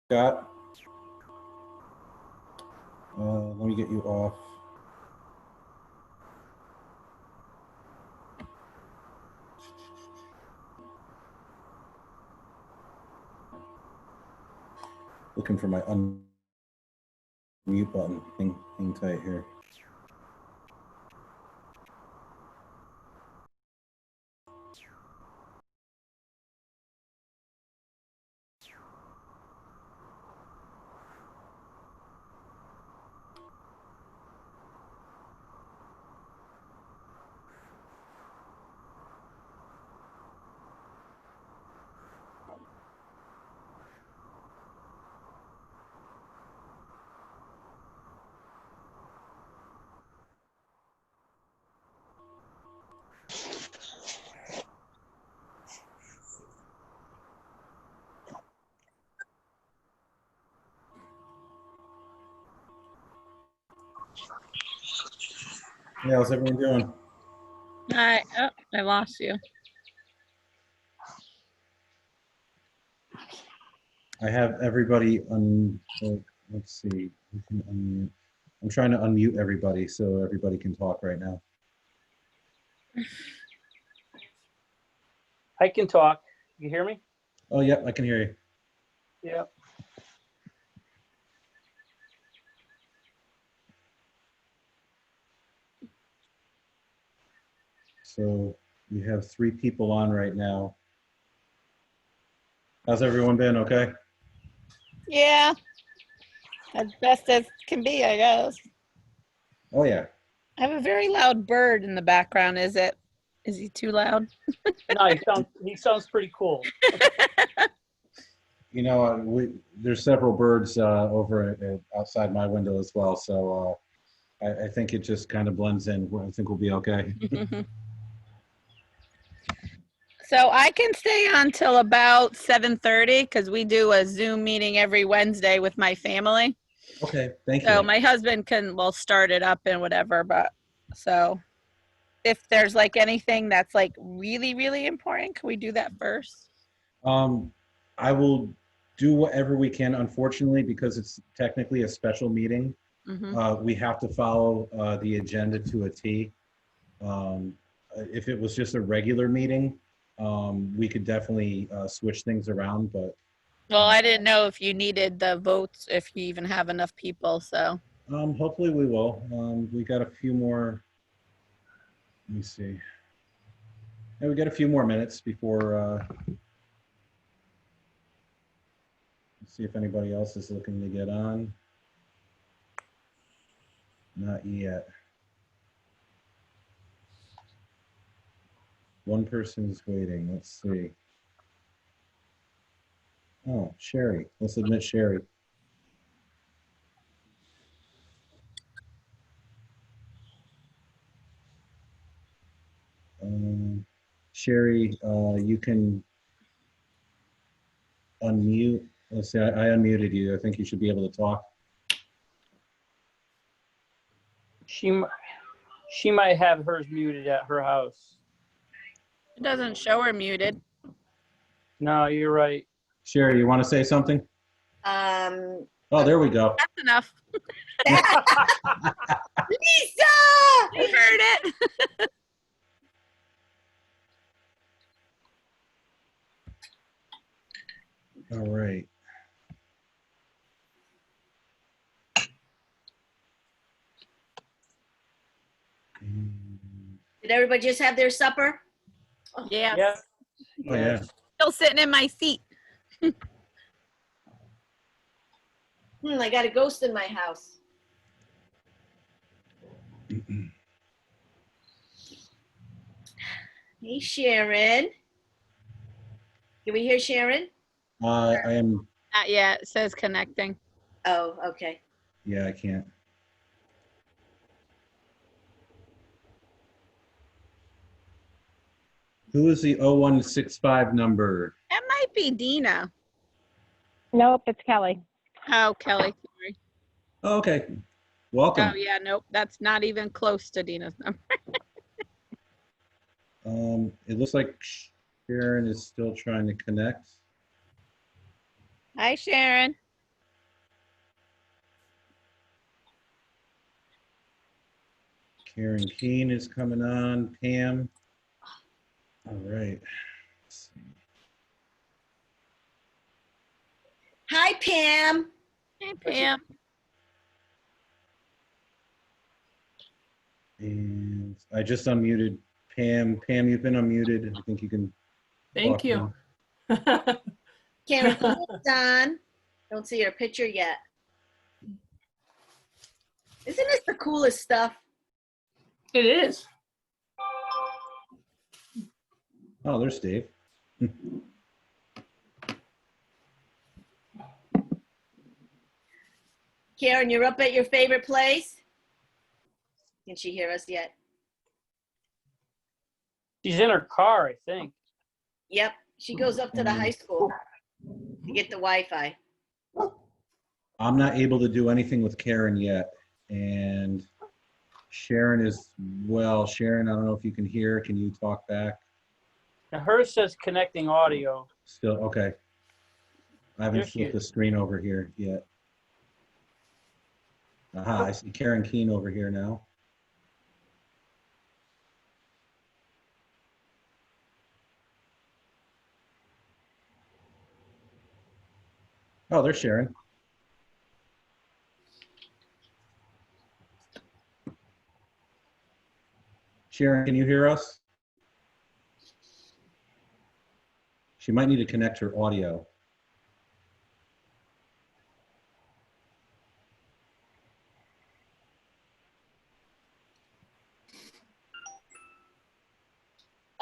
Scott. Let me get you off. Looking for my unmute button. Hang tight here. Yeah, how's everyone doing? I lost you. I have everybody let's see. We can unmute. I'm trying to unmute everybody so everybody can talk right now. I can talk. You hear me? Oh, yeah, I can hear you. Yeah. So we have 3 people on right now. How's everyone been? Okay. Yeah, as best as can be, I guess. Oh, yeah. I have a very loud bird in the background. Is he too loud? No, he sounds pretty cool. You know, there's several birds over outside my window as well. So I think it just kind of blends in. I think we'll be okay. So I can stay on till about 7:30 because we do a Zoom meeting every Wednesday with my family. Okay, thank So you. my husband can, well, start it up and whatever, but so if there's like anything that's like really, really important, can we do that first? I will do whatever we can. Unfortunately, because it's technically a special meeting, we have to follow the agenda to a T. If it was just a regular meeting, we could definitely switch things around, but Well, I didn't know if you needed the votes, if you even have enough people, so. hopefully we will. We got a few more. Let me see. Yeah, we got a few more minutes before. Let's see if anybody else is looking to get on. Not yet. One person's waiting. Let's see. Oh, Sherry. Let's admit Sherry. Sherry, you can unmute. Let's see, I unmuted you. I think you should be able to talk. She might have hers muted at her house. It doesn't show her muted. No, you're right. Sherry, you want to say something? Oh, there we go. That's enough. Lisa! We heard it. All right. Did everybody just have their supper? Yeah. Yeah. Oh, yeah. Still sitting in my seat. I got a ghost in my house. Hey, Sharon. Can we hear Sharon? I am. Not yet. It says connecting. Oh, okay. Yeah, I can't. Who is the 0165 number? That might be Dina. Nope, it's Kelly. Oh, Kelly. Sorry. Oh, okay. Welcome. Oh, yeah. Nope. That's not even close to Dina's number. It looks like Sharon is still trying to connect. Hi, Sharon. Karen Keene is coming on. Pam. All right. Let's see. Hi, Pam. Hey, Pam. And I just unmuted Pam. Pam, you've been unmuted. I think you can. Thank talk you. now. Karen Keene's on. Don't see her picture yet. Isn't this the coolest stuff? It is. Oh, there's Dave. Karen, you're up at your favorite place? Can she hear us yet? She's in her car, I think. Yep, she goes up to the high school to get the Wi-Fi. I'm not able to do anything with Karen yet. And Sharon is, well, Sharon, I don't know if you can hear. Can you talk back? Now hers says connecting audio. Still, okay. I haven't There she flipped the is. screen over here yet. Aha, I see Karen Keene over here now. Oh, there's Sharon. Sharon, can you hear us? She might need to connect her audio.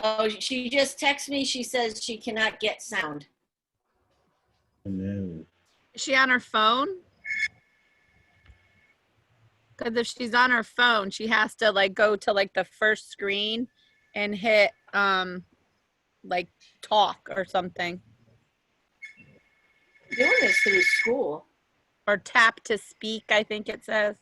Oh, she just texted me. She says she cannot get sound. Oh, no. Is she on her phone? Because if she's on her phone, she has to like go to like the first screen and hit like talk or something, Doing this through school. or tap to speak, I think it says.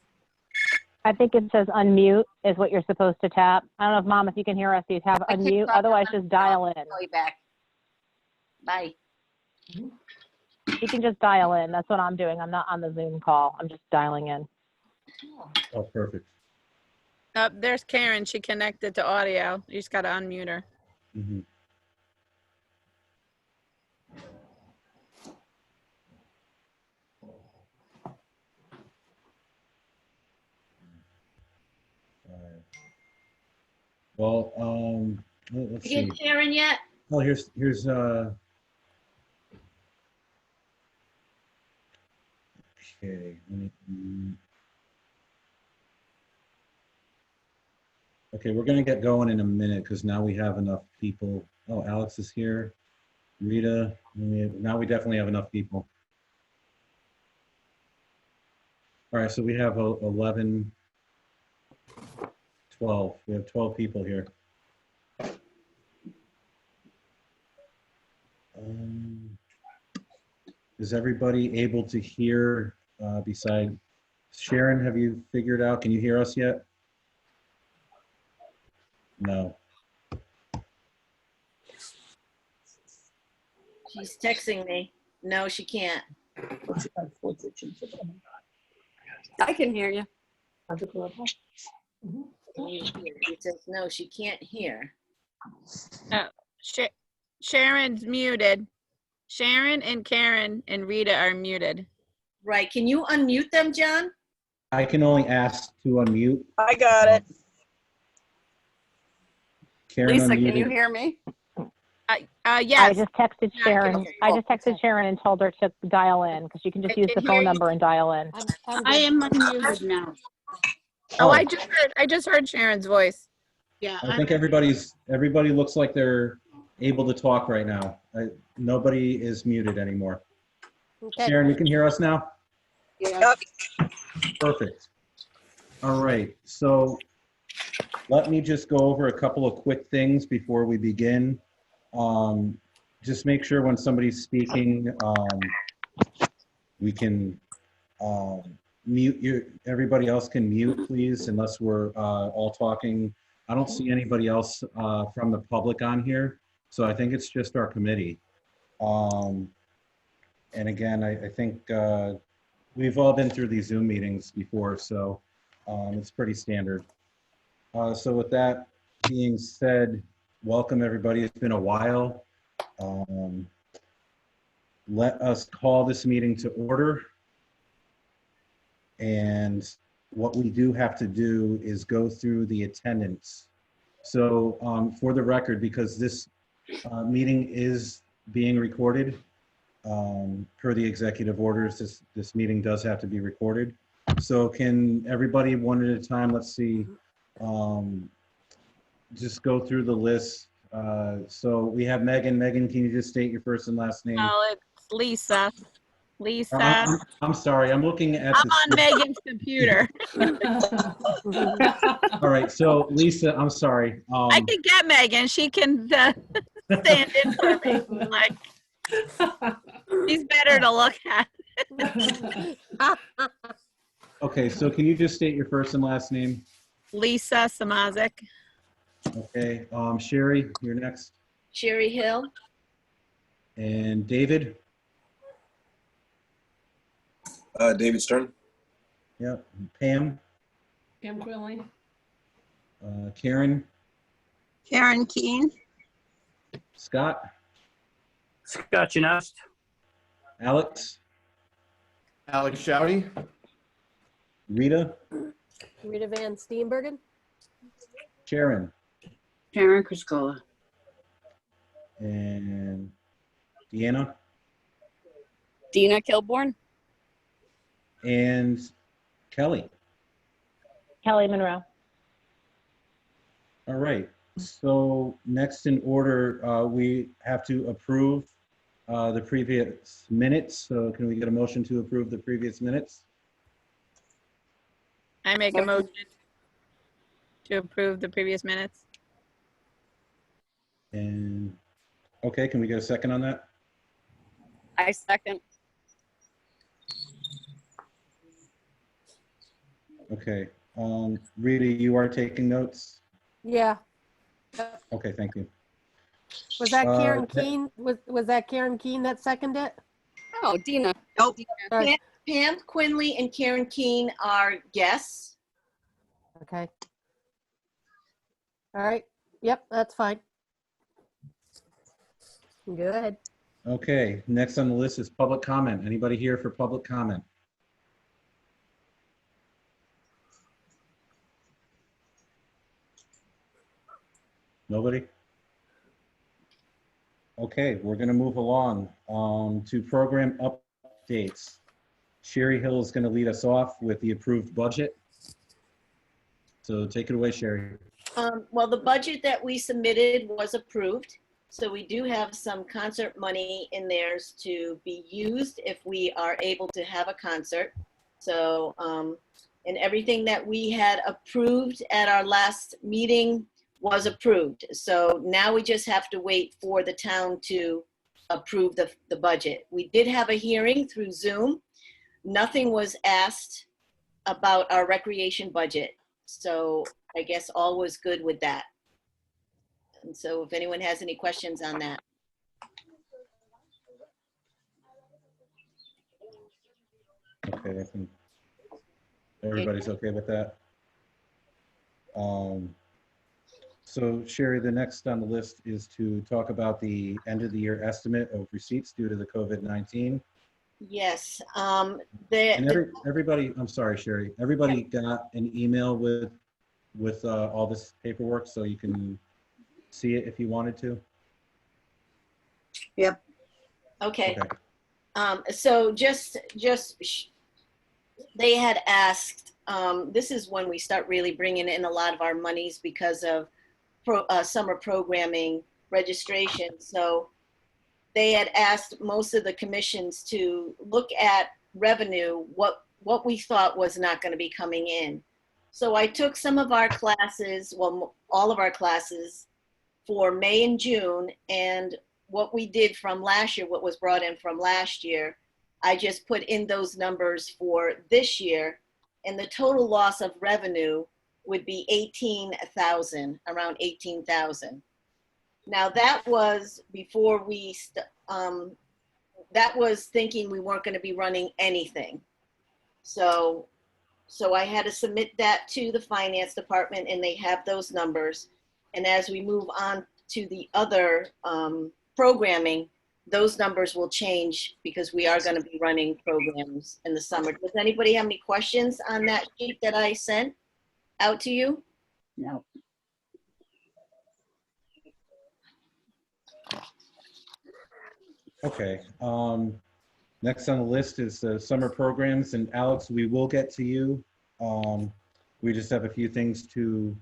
I think it says unmute is what you're supposed to tap. I don't know if Mom, if you can hear us, you tap I can't unmute. talk Otherwise, on just dial in. Call you back. Bye. You can just dial in. That's what I'm doing. I'm not on the Zoom call. I'm just dialing in. Oh, perfect. There's Karen. She connected to audio. You just got to unmute her. Mhm. Well, let's You see. get Karen yet? Oh, here's okay. Okay, we're gonna get going in a minute because now we have enough people. Oh, Alex is here. Rita, now we definitely have enough people. All right, so we have 11, 12. We have 12 people here. Is everybody able to hear beside Sharon? Have you figured out? Can you hear us yet? No. She's texting me. No, she can't. I can hear you. She says no, she can't hear. Sharon's muted. Sharon and Karen and Rita are muted. Right. Can you unmute them, John? I can only ask to unmute. I got it. Karen Lisa, unmuted. can you hear me? I Yes. just texted Yeah, I can Sharon. hear you. I just texted Sharon and told her to dial in because you can just I use can the hear phone you. number and dial in. I am unmuted now. Oh, Oh. I just heard Sharon's voice. Yeah. I think everybody looks like they're able to talk right now. Nobody is muted anymore. Okay. Sharon, you can hear us now? Yeah. Perfect. All right, so let me just go over a couple of quick things before we begin. Just make sure when somebody's speaking, we can mute you. Everybody else can mute, please, unless we're all talking. I don't see anybody else from the public on here, so I think it's just our committee. And again, I think we've all been through these Zoom meetings before, so it's pretty standard. So with that being said, welcome everybody. It's been a while. Let us call this meeting to order. And what we do have to do is go through the attendance. So for the record, because this meeting is being recorded, per the executive orders, this meeting does have to be recorded. So can everybody one at a time, let's see, just go through the list. So we have Megan. Megan, can you just state your first and last name? Oh, it's Lisa. Lisa. I'm sorry, I'm looking at I'm on Megan's computer. All right, so Lisa, I'm sorry. I can get Megan. She can stand in for me. Like, she's better to look at. Okay, so can you just state your first and last name? Lisa Samazik. Okay, Sherry, you're next. Sherry Hill. And David? David Stern. Yep. Pam? Pam Quilly. Karen? Karen Keen. Scott? Scott Janust. Alex? Alex Shouty. Rita? Rita Van Steenbergen. Sharon? Sharon Criscola. And Deanna? Dina Kilborn. And Kelly? Kelly Monroe. All right, so next in order, we have to approve the previous minutes. So can we get a motion to approve the previous minutes? I make a motion to approve the previous minutes. And, okay, can we get a second on that? I second. Okay, Rita, you are taking notes? Yeah. Okay, thank you. Was that Karen that- Keen? Was that Karen Keen that seconded it? Oh, Dina. Nope. Sorry. Pam Quinley and Karen Keen are guests. Okay. All right. Yep, that's fine. Go ahead. Okay, next on the list is public comment. Anybody here for public comment? Nobody? Okay, we're gonna move along to program updates. Sherry Hill is gonna lead us off with the approved budget. So take it away, Sherry. Well, the budget that we submitted was approved. So we do have some concert money in there to be used if we are able to have a concert. So, and everything that we had approved at our last meeting was approved. So now we just have to wait for the town to approve the budget. We did have a hearing through Zoom. Nothing was asked about our recreation budget. So I guess all was good with that. And so if anyone has any questions on that. Okay, I think everybody's okay with that. So Sherry, the next on the list is to talk about the end of the year estimate of receipts due to the COVID-19. Yes. And everybody, I'm sorry, Sherry, everybody got an email with all this paperwork, so you can see it if you wanted to. Okay. Okay. So just they had asked, this is when we start really bringing in a lot of our monies because of summer programming registration. So they had asked most of the commissions to look at revenue, what we thought was not going to be coming in. So I took some of our classes, well, all of our classes for May and June, and what we did from last year, what was brought in from last year, I just put in those numbers for this year, and the total loss of revenue would be 18,000, around 18,000. Now that was before we, that was thinking we weren't going to be running anything. So So I had to submit that to the finance department, and they have those numbers. And as we move on to the other programming, those numbers will change because we are going to be running programs in the summer. Does anybody have any questions on that sheet that I sent out to you? No. Okay. Next on the list is summer programs, and Alex, we will get to you. We just have a few things to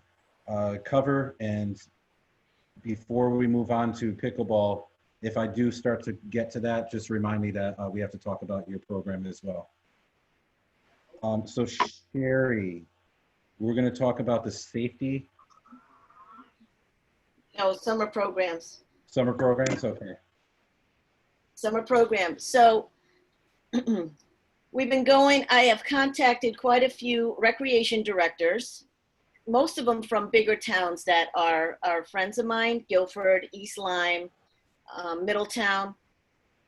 cover, and before we move on to pickleball, if I do start to get to that, just remind me that we have to talk about your program as well. So Sherry, we're going to talk about the safety. No, summer programs. Summer programs, okay. Summer program. So we've been going, I have contacted quite a few recreation directors, most of them from bigger towns that are friends of mine, Guilford, East Lyme, Middletown.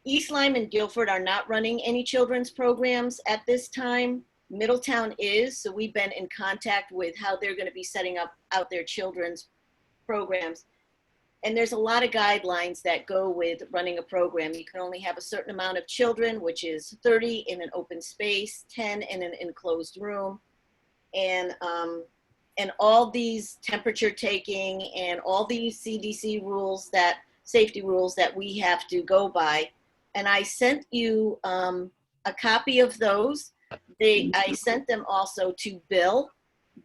East Lyme and Guilford are not running any children's programs at this time. Middletown is, so we've been in contact with how they're going to be setting up out their children's programs. And there's a lot of guidelines that go with running a program. You can only have a certain amount of children, which is 30 in an open space, 10 in an enclosed room. And all these temperature taking and all these CDC rules, that safety rules that we have to go by. And I sent you a copy of those. I sent them also to Bill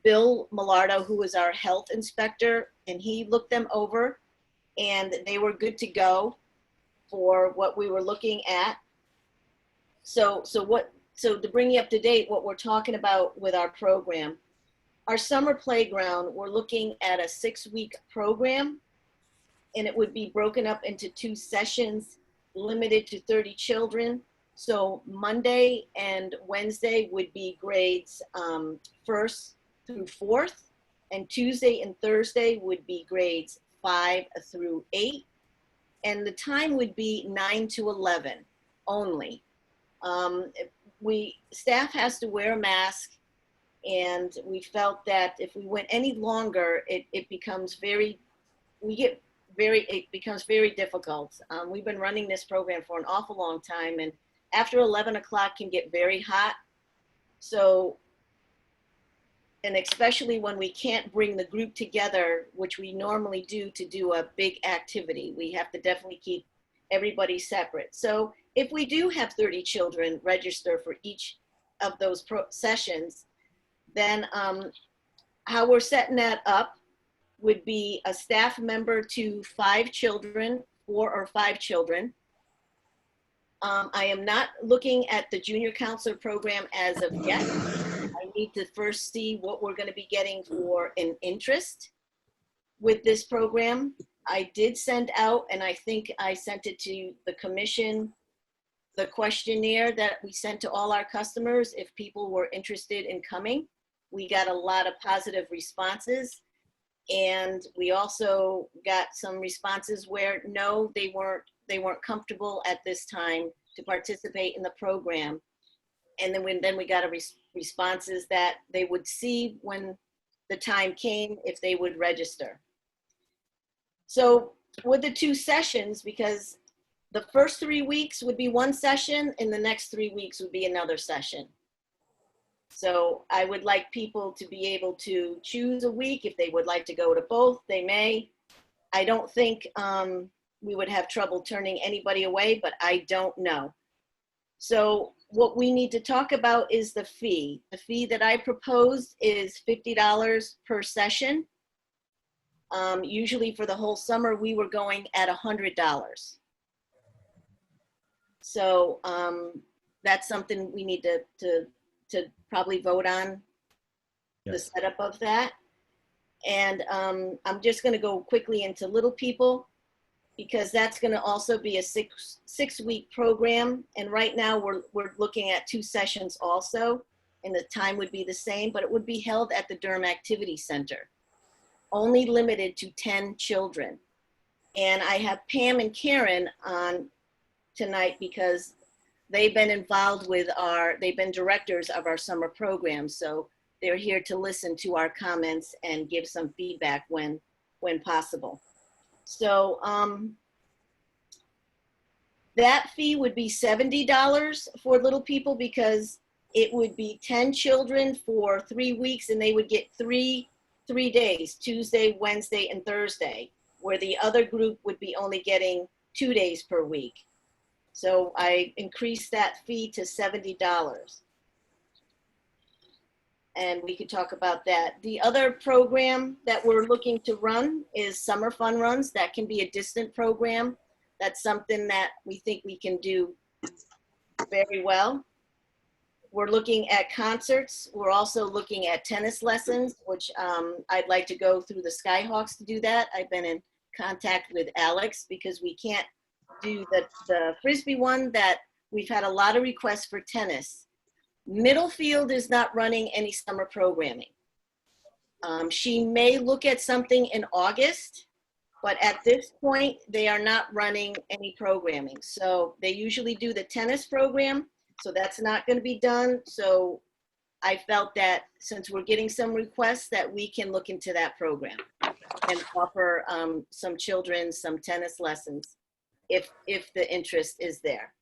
Millardo, who is our health inspector, and he looked them over. And they were good to go for what we were looking at. So to bring you up to date, what we're talking about with our program, our summer playground, we're looking at a 6-week program, and it would be broken up into 2 sessions, limited to 30 children. So Monday and Wednesday would be grades 1st through 4th, and Tuesday and Thursday would be grades 5 through 8, and the time would be 9 to 11 only. Staff has to wear a mask, and we felt that if we went any longer, it becomes very difficult. We've been running this program for an awful long time, and after 11 o'clock can get very hot. So, and especially when we can't bring the group together, which we normally do to do a big activity, we have to definitely keep everybody separate. So if we do have 30 children register for each of those sessions, then how we're setting that up would be a staff member to 5 children, 4 or 5 children. I am not looking at the junior counselor program as of yet. I need to first see what we're going to be getting for an interest with this program. I did send out, and I think I sent it to the commission, the questionnaire that we sent to all our customers if people were interested in coming. We got a lot of positive responses, and we also got some responses where no, they weren't comfortable at this time to participate in the program. And then we got responses that they would see when the time came if they would register. So with the 2 sessions, because the first 3 weeks would be 1 session and the next 3 weeks would be another session. So I would like people to be able to choose a week. If they would like to go to both, they may. I don't think we would have trouble turning anybody away, but I don't know. So what we need to talk about is the fee. The fee that I proposed is $50 per session. Usually for the whole summer, we were going at $100. So that's something we need to probably vote on, the setup of that. And I'm just going to go quickly into Little People, because that's going to also be a six-week program. And right now we're looking at 2 sessions also, and the time would be the same, but it would be held at the Durham Activity Center, only limited to 10 children. And I have Pam and Karen on tonight because they've been involved with they've been directors of our summer program. So they're here to listen to our comments and give some feedback when possible. So that fee would be $70 for Little People, because it would be 10 children for 3 weeks, and they would get three days, Tuesday, Wednesday, and Thursday, where the other group would be only getting 2 days per week. So I increased that fee to $70. And we could talk about that. The other program that we're looking to run is summer fun runs. That can be a distant program. That's something that we think we can do very well. We're looking at concerts. We're also looking at tennis lessons, which I'd like to go through the Skyhawks to do that. I've been in contact with Alex, because we can't do the Frisbee one. That we've had a lot of requests for tennis. Middlefield is not running any summer programming. She may look at something in August, but at this point, they are not running any programming. So they usually do the tennis program, so that's not going to be done. So I felt that since we're getting some requests, that we can look into that program and offer some children some tennis lessons if the interest is there.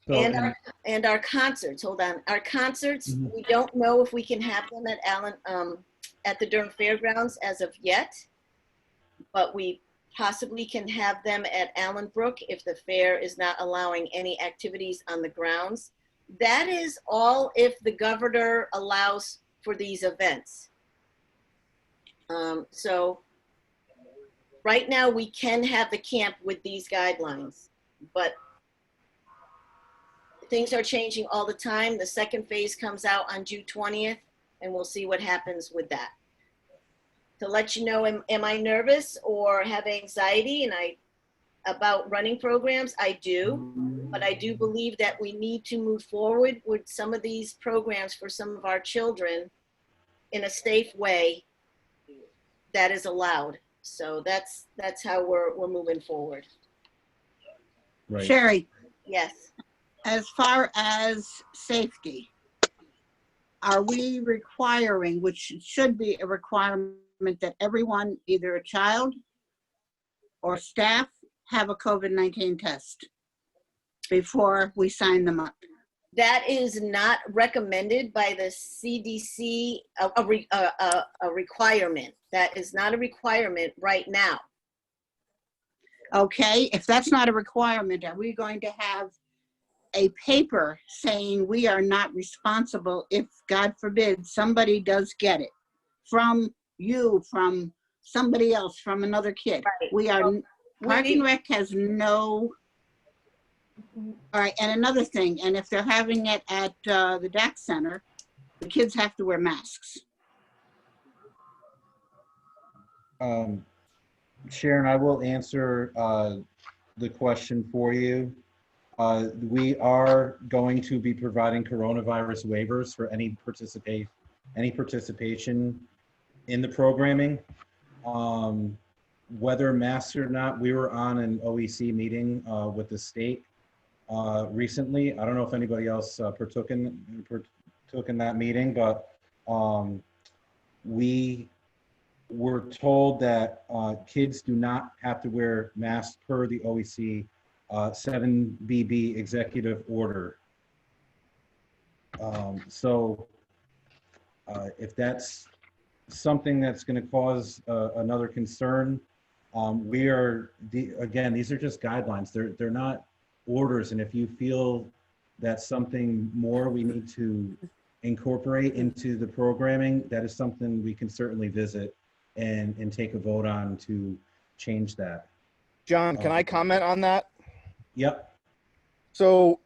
So, And our concerts, hold on. Our concerts, we don't know if we can have them at the Durham Fairgrounds as of yet, but we possibly can have them at Allenbrook if the fair is not allowing any activities on the grounds. That is all if the governor allows for these events. So right now we can have the camp with these guidelines, but things are changing all the time. The second phase comes out on June 20th, and we'll see what happens with that. To let you know, am I nervous or have anxiety about running programs? I do, but I do believe that we need to move forward with some of these programs for some of our children in a safe way that is allowed. So that's how we're moving forward. right. Sherry, Yes. as far as safety, are we requiring, which should be a requirement, that everyone, either a child or staff, have a COVID-19 test before we sign them up? That is not recommended by the CDC, a requirement. That is not a requirement right now. Okay, if that's not a requirement, are we going to have a paper saying we are not responsible if, God forbid, somebody does get it from you, from somebody else, from another kid? Right. We are, Park and Rec has no, all right, and another thing, and if they're having it at the DAC Center, the kids have to wear masks. Sharon, I will answer the question for you. We are going to be providing coronavirus waivers for any participation in the programming. Whether masks or not, we were on an OEC meeting with the state recently. I don't know if anybody else partook in that meeting, but we were told that kids do not have to wear masks per the OEC 7BB executive order. So if that's something that's going to cause another concern, again, these are just guidelines. They're not orders. And if you feel that's something more we need to incorporate into the programming, that is something we can certainly visit and take a vote on to change that. John, can I comment on that? Yep. So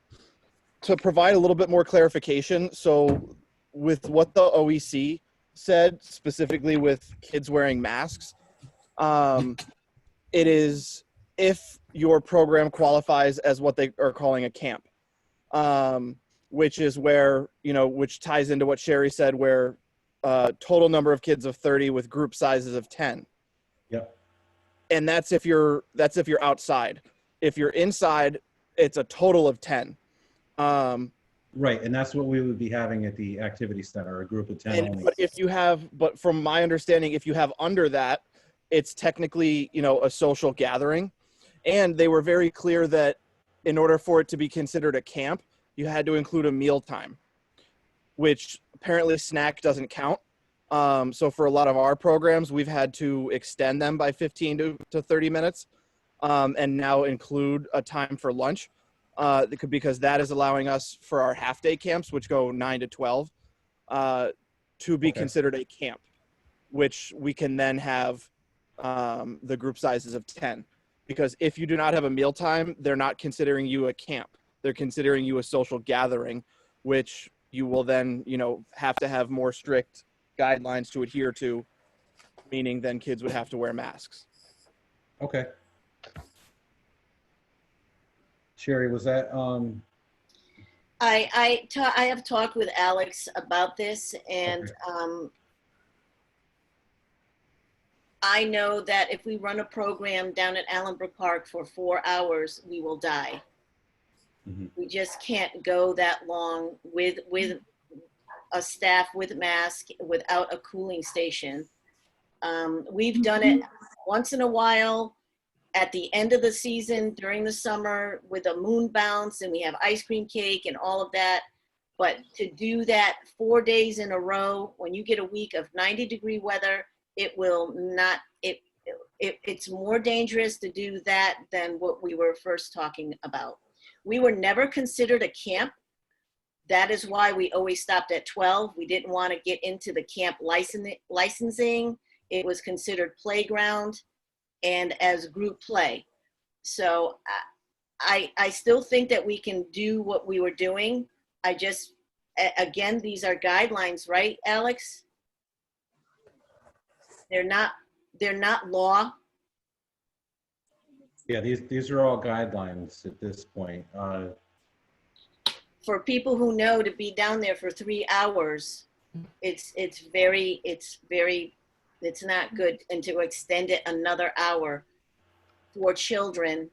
to provide a little bit more clarification, so with what the OEC said, specifically with kids wearing masks, it is if your program qualifies as what they are calling a camp, which is where, which ties into what Sherry said, where total number of kids of 30 with group sizes of 10. Yep. And that's if you're outside. If you're inside, it's a total of 10. Right, and that's what we would be having at the activity center, a group of 10 only. But from my understanding, if you have under that, it's technically, a social gathering. And they were very clear that in order for it to be considered a camp, you had to include a meal time, which apparently snack doesn't count. So for a lot of our programs, we've had to extend them by 15 to 30 minutes and now include a time for lunch because that is allowing us for our half-day camps, which go 9 to 12, to be considered a camp, which we can then have the group sizes of 10. Because if you do not have a mealtime, they're not considering you a camp. They're considering you a social gathering, which you will then, have to have more strict guidelines to adhere to, meaning then kids would have to wear masks. Okay. Sherry, was that I have talked with Alex about this, and I know that if we run a program down at Allenbrook Park for 4 hours, we will die. Mhm. We just can't go that long with a staff with mask without a cooling station. We've done it once in a while at the end of the season during the summer with a moon bounce, and we have ice cream cake and all of that. But to do that 4 days in a row, when you get a week of 90-degree weather, it will not, it's more dangerous to do that than what we were first talking about. We were never considered a camp. That is why we always stopped at 12. We didn't want to get into the camp licensing. It was considered playground and as group play. So I still think that we can do what we were doing. I just, again, these are guidelines, right, Alex? They're not law. Yeah, these are all guidelines at this point. For people who know, to be down there for 3 hours, it's not good, and to extend it another hour for children.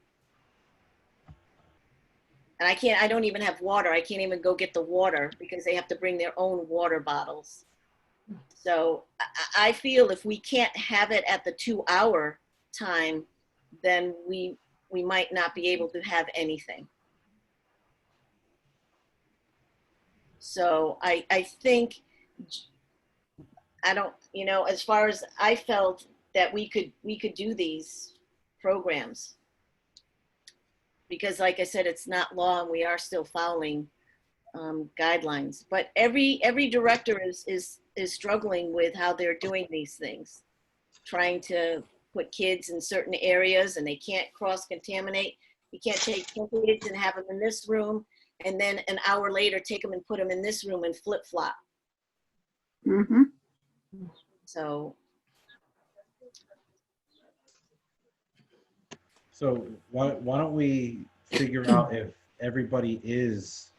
And I don't even have water. I can't even go get the water because they have to bring their own water bottles. So I feel if we can't have it at the 2-hour time, then we might not be able to have anything. So I think, as far as I felt that we could do these programs, because like I said, it's not law and we are still following guidelines. But every director is struggling with how they're doing these things, trying to put kids in certain areas, and they can't cross-contaminate. You can't take kids and have them in this room, and then an hour later take them and put them in this room and flip-flop. Mm-hmm. So why don't we figure out if everybody is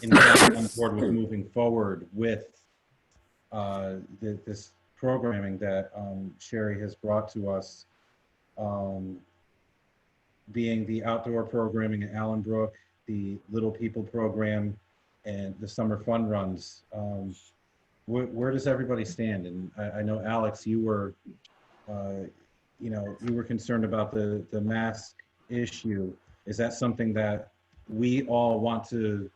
in fact on board with moving forward with this programming that Sherry has brought to us, being the outdoor programming at Allenbrook, the Little People program, and the summer fun runs. Where does everybody stand? And I know, Alex, you were concerned about the mask issue. Is that something that we all want to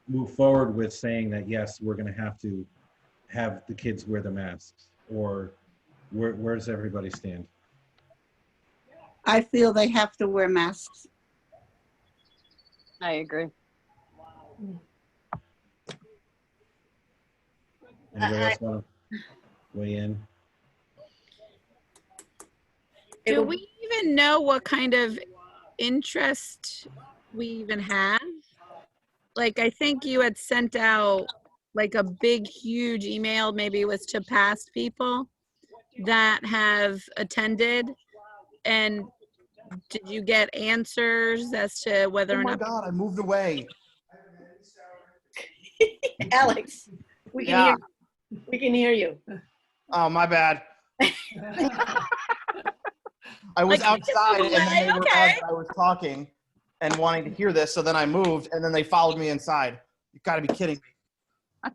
move forward with, saying that, yes, we're going to have the kids wear the masks? Or where does everybody stand? I feel they have to wear masks. I agree. Anybody else want to weigh in? Do we even know what kind of interest we even have? Like, I think you had sent out like a big, huge email, maybe it was to past people that have attended. And did you get answers as to whether Oh or my not? God, I moved away. Alex, we can hear you. Oh, my bad. I was Like, outside and then they okay. realized I was talking and wanting to hear this, so then I moved and then they followed me inside. You gotta be kidding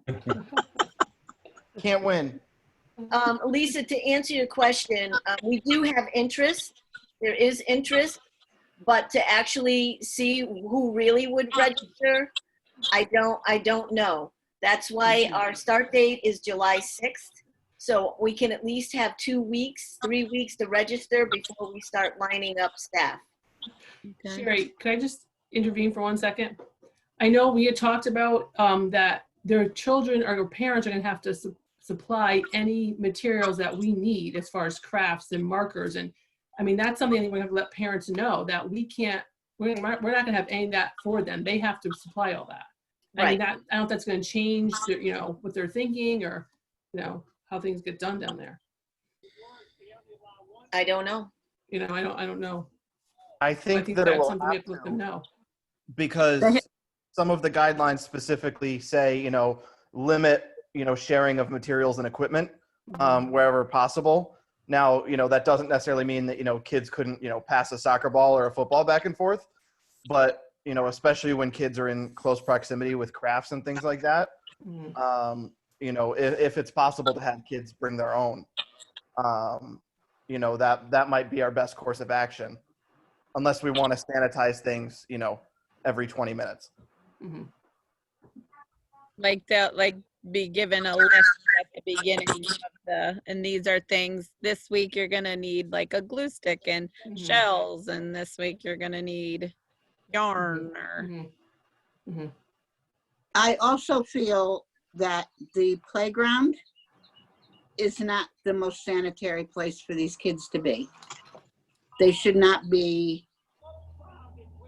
me. Can't win. Lisa, to answer your question, we do have interest. There is interest, but to actually see who really would register, I don't know. That's why our start date is July 6th. So we can at least have 2 weeks, 3 weeks to register before we start lining up staff. Okay. Sherry, could I just intervene for 1 second? I know we had talked about that their children or their parents are going to have to supply any materials that we need as far as crafts and markers. And I mean, that's something that we have to let parents know that we can't, we're not going to have any of that for them. They have to supply all that. I mean, that, I don't know if that's going to change, you know, what they're thinking or, you know, how things get done down there. I don't know. You know, I don't know. I think that it that's will something we have have to let them know. because some of the guidelines specifically say, you know, limit, you know, sharing of materials and equipment wherever possible. Now, you know, that doesn't necessarily mean that, you know, kids couldn't, you know, pass a soccer ball or a football back and forth, but, you know, especially when kids are in close proximity with crafts and things like that, you know, if it's possible to have kids bring their own, you know, that might be our best course of action, unless we want to sanitize things, you know, every 20 minutes. Like that, like be given a list at the beginning of the, and these are things, this week you're gonna need like a glue stick and shells, and this week you're gonna need yarn or. I also feel that the playground is not the most sanitary place for these kids to be. They should not be,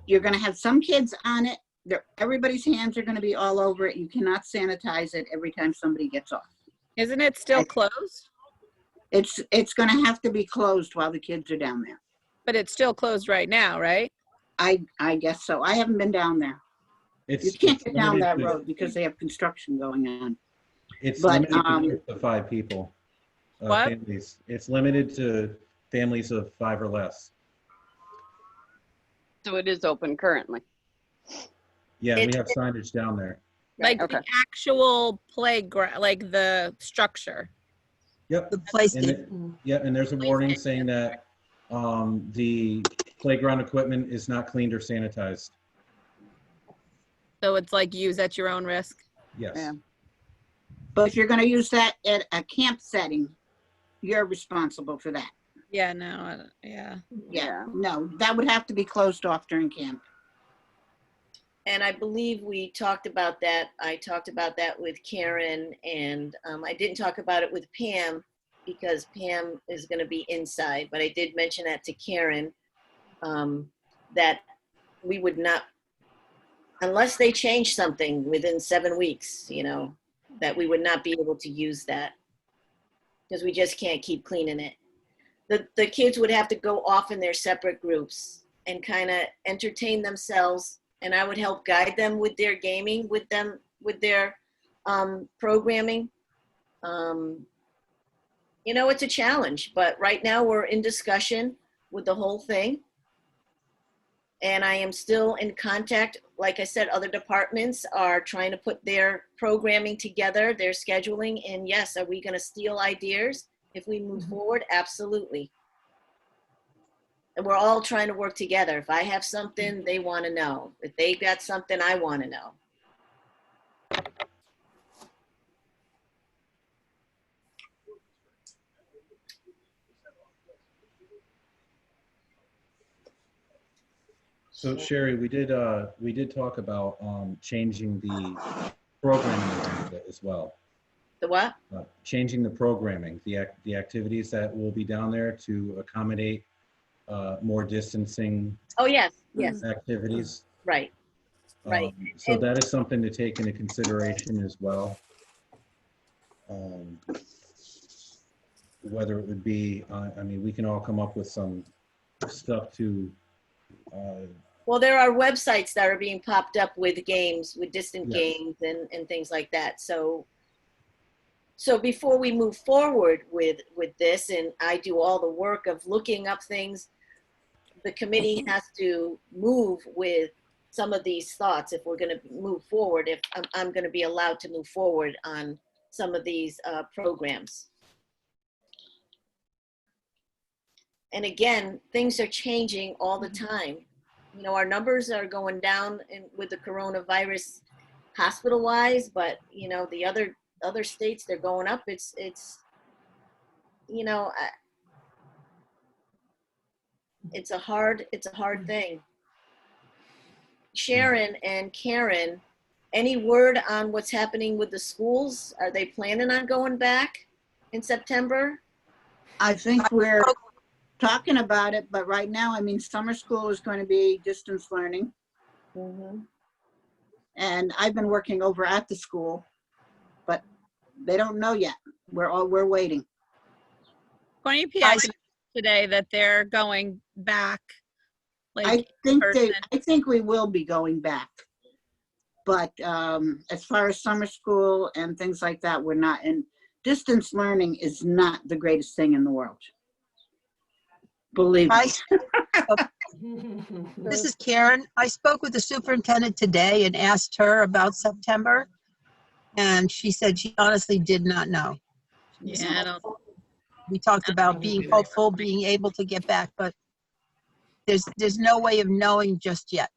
you're gonna have some kids on it, everybody's hands are gonna be all over it. You cannot sanitize it every time somebody gets off. Isn't it still closed? It's gonna have to be closed while the kids are down there. But it's still closed right now, right? I guess so. I haven't been down there. You can't get down that road because they have construction going on. It's But, limited to 5 people. What? Families. It's limited to families of 5 or less. So it is open currently. Yeah, we have signage down there. Like the actual playground, like the structure. Yep. The place. Yep, and there's a warning saying that the playground equipment is not cleaned or sanitized. So it's like use at your own risk. Yes. Yeah. But if you're gonna use that at a camp setting, you're responsible for that. Yeah, no, yeah. Yeah, no, that would have to be closed off during camp. And I believe we talked about that. I talked about that with Karen, and I didn't talk about it with Pam because Pam is going to be inside, but I did mention that to Karen, that we would not, unless they change something within 7 weeks, you know, that we would not be able to use that because we just can't keep cleaning it. The kids would have to go off in their separate groups and kind of entertain themselves, and I would help guide them with their gaming, with their programming. You know, it's a challenge, but right now we're in discussion with the whole thing. And I am still in contact. Like I said, other departments are trying to put their programming together, their scheduling. And yes, are we going to steal ideas if we move forward? Absolutely. And we're all trying to work together. If I have something, they want to know. If they got something, I want to know. So Sherry, we did talk about changing the programming agenda as well. The what? Changing the programming, the activities that will be down there to accommodate more distancing. Oh yes, yes. Activities. Right. Right. So that is something to take into consideration as well. Whether it would be, I mean, we can all come up with some stuff to. Well, there are websites that are being popped up with games, with distant games and things like that. So before we move forward with this, and I do all the work of looking up things, the committee has to move with some of these thoughts if we're going to move forward, if I'm going to be allowed to move forward on some of these programs. And again, things are changing all the time. You know, our numbers are going down with the coronavirus hospital-wise, but you know, the other states, they're going up. It's you know, it's a hard thing. Sharon and Karen, any word on what's happening with the schools? Are they planning on going back in September? I think we're talking about it, but right now, I mean, summer school is going to be distance learning. Mm-hmm. And I've been working over at the school, but they don't know yet. We're waiting. 20 p.m. today that they're going back. Like I think we will be going back. But as far as summer school and things like that, we're not. And distance learning is not the greatest thing in the world. Believe me. This is Karen. I spoke with the superintendent today and asked her about September, and she said she honestly did not know. Yeah, We talked about being hopeful, being able to get back, but there's no way of knowing just yet.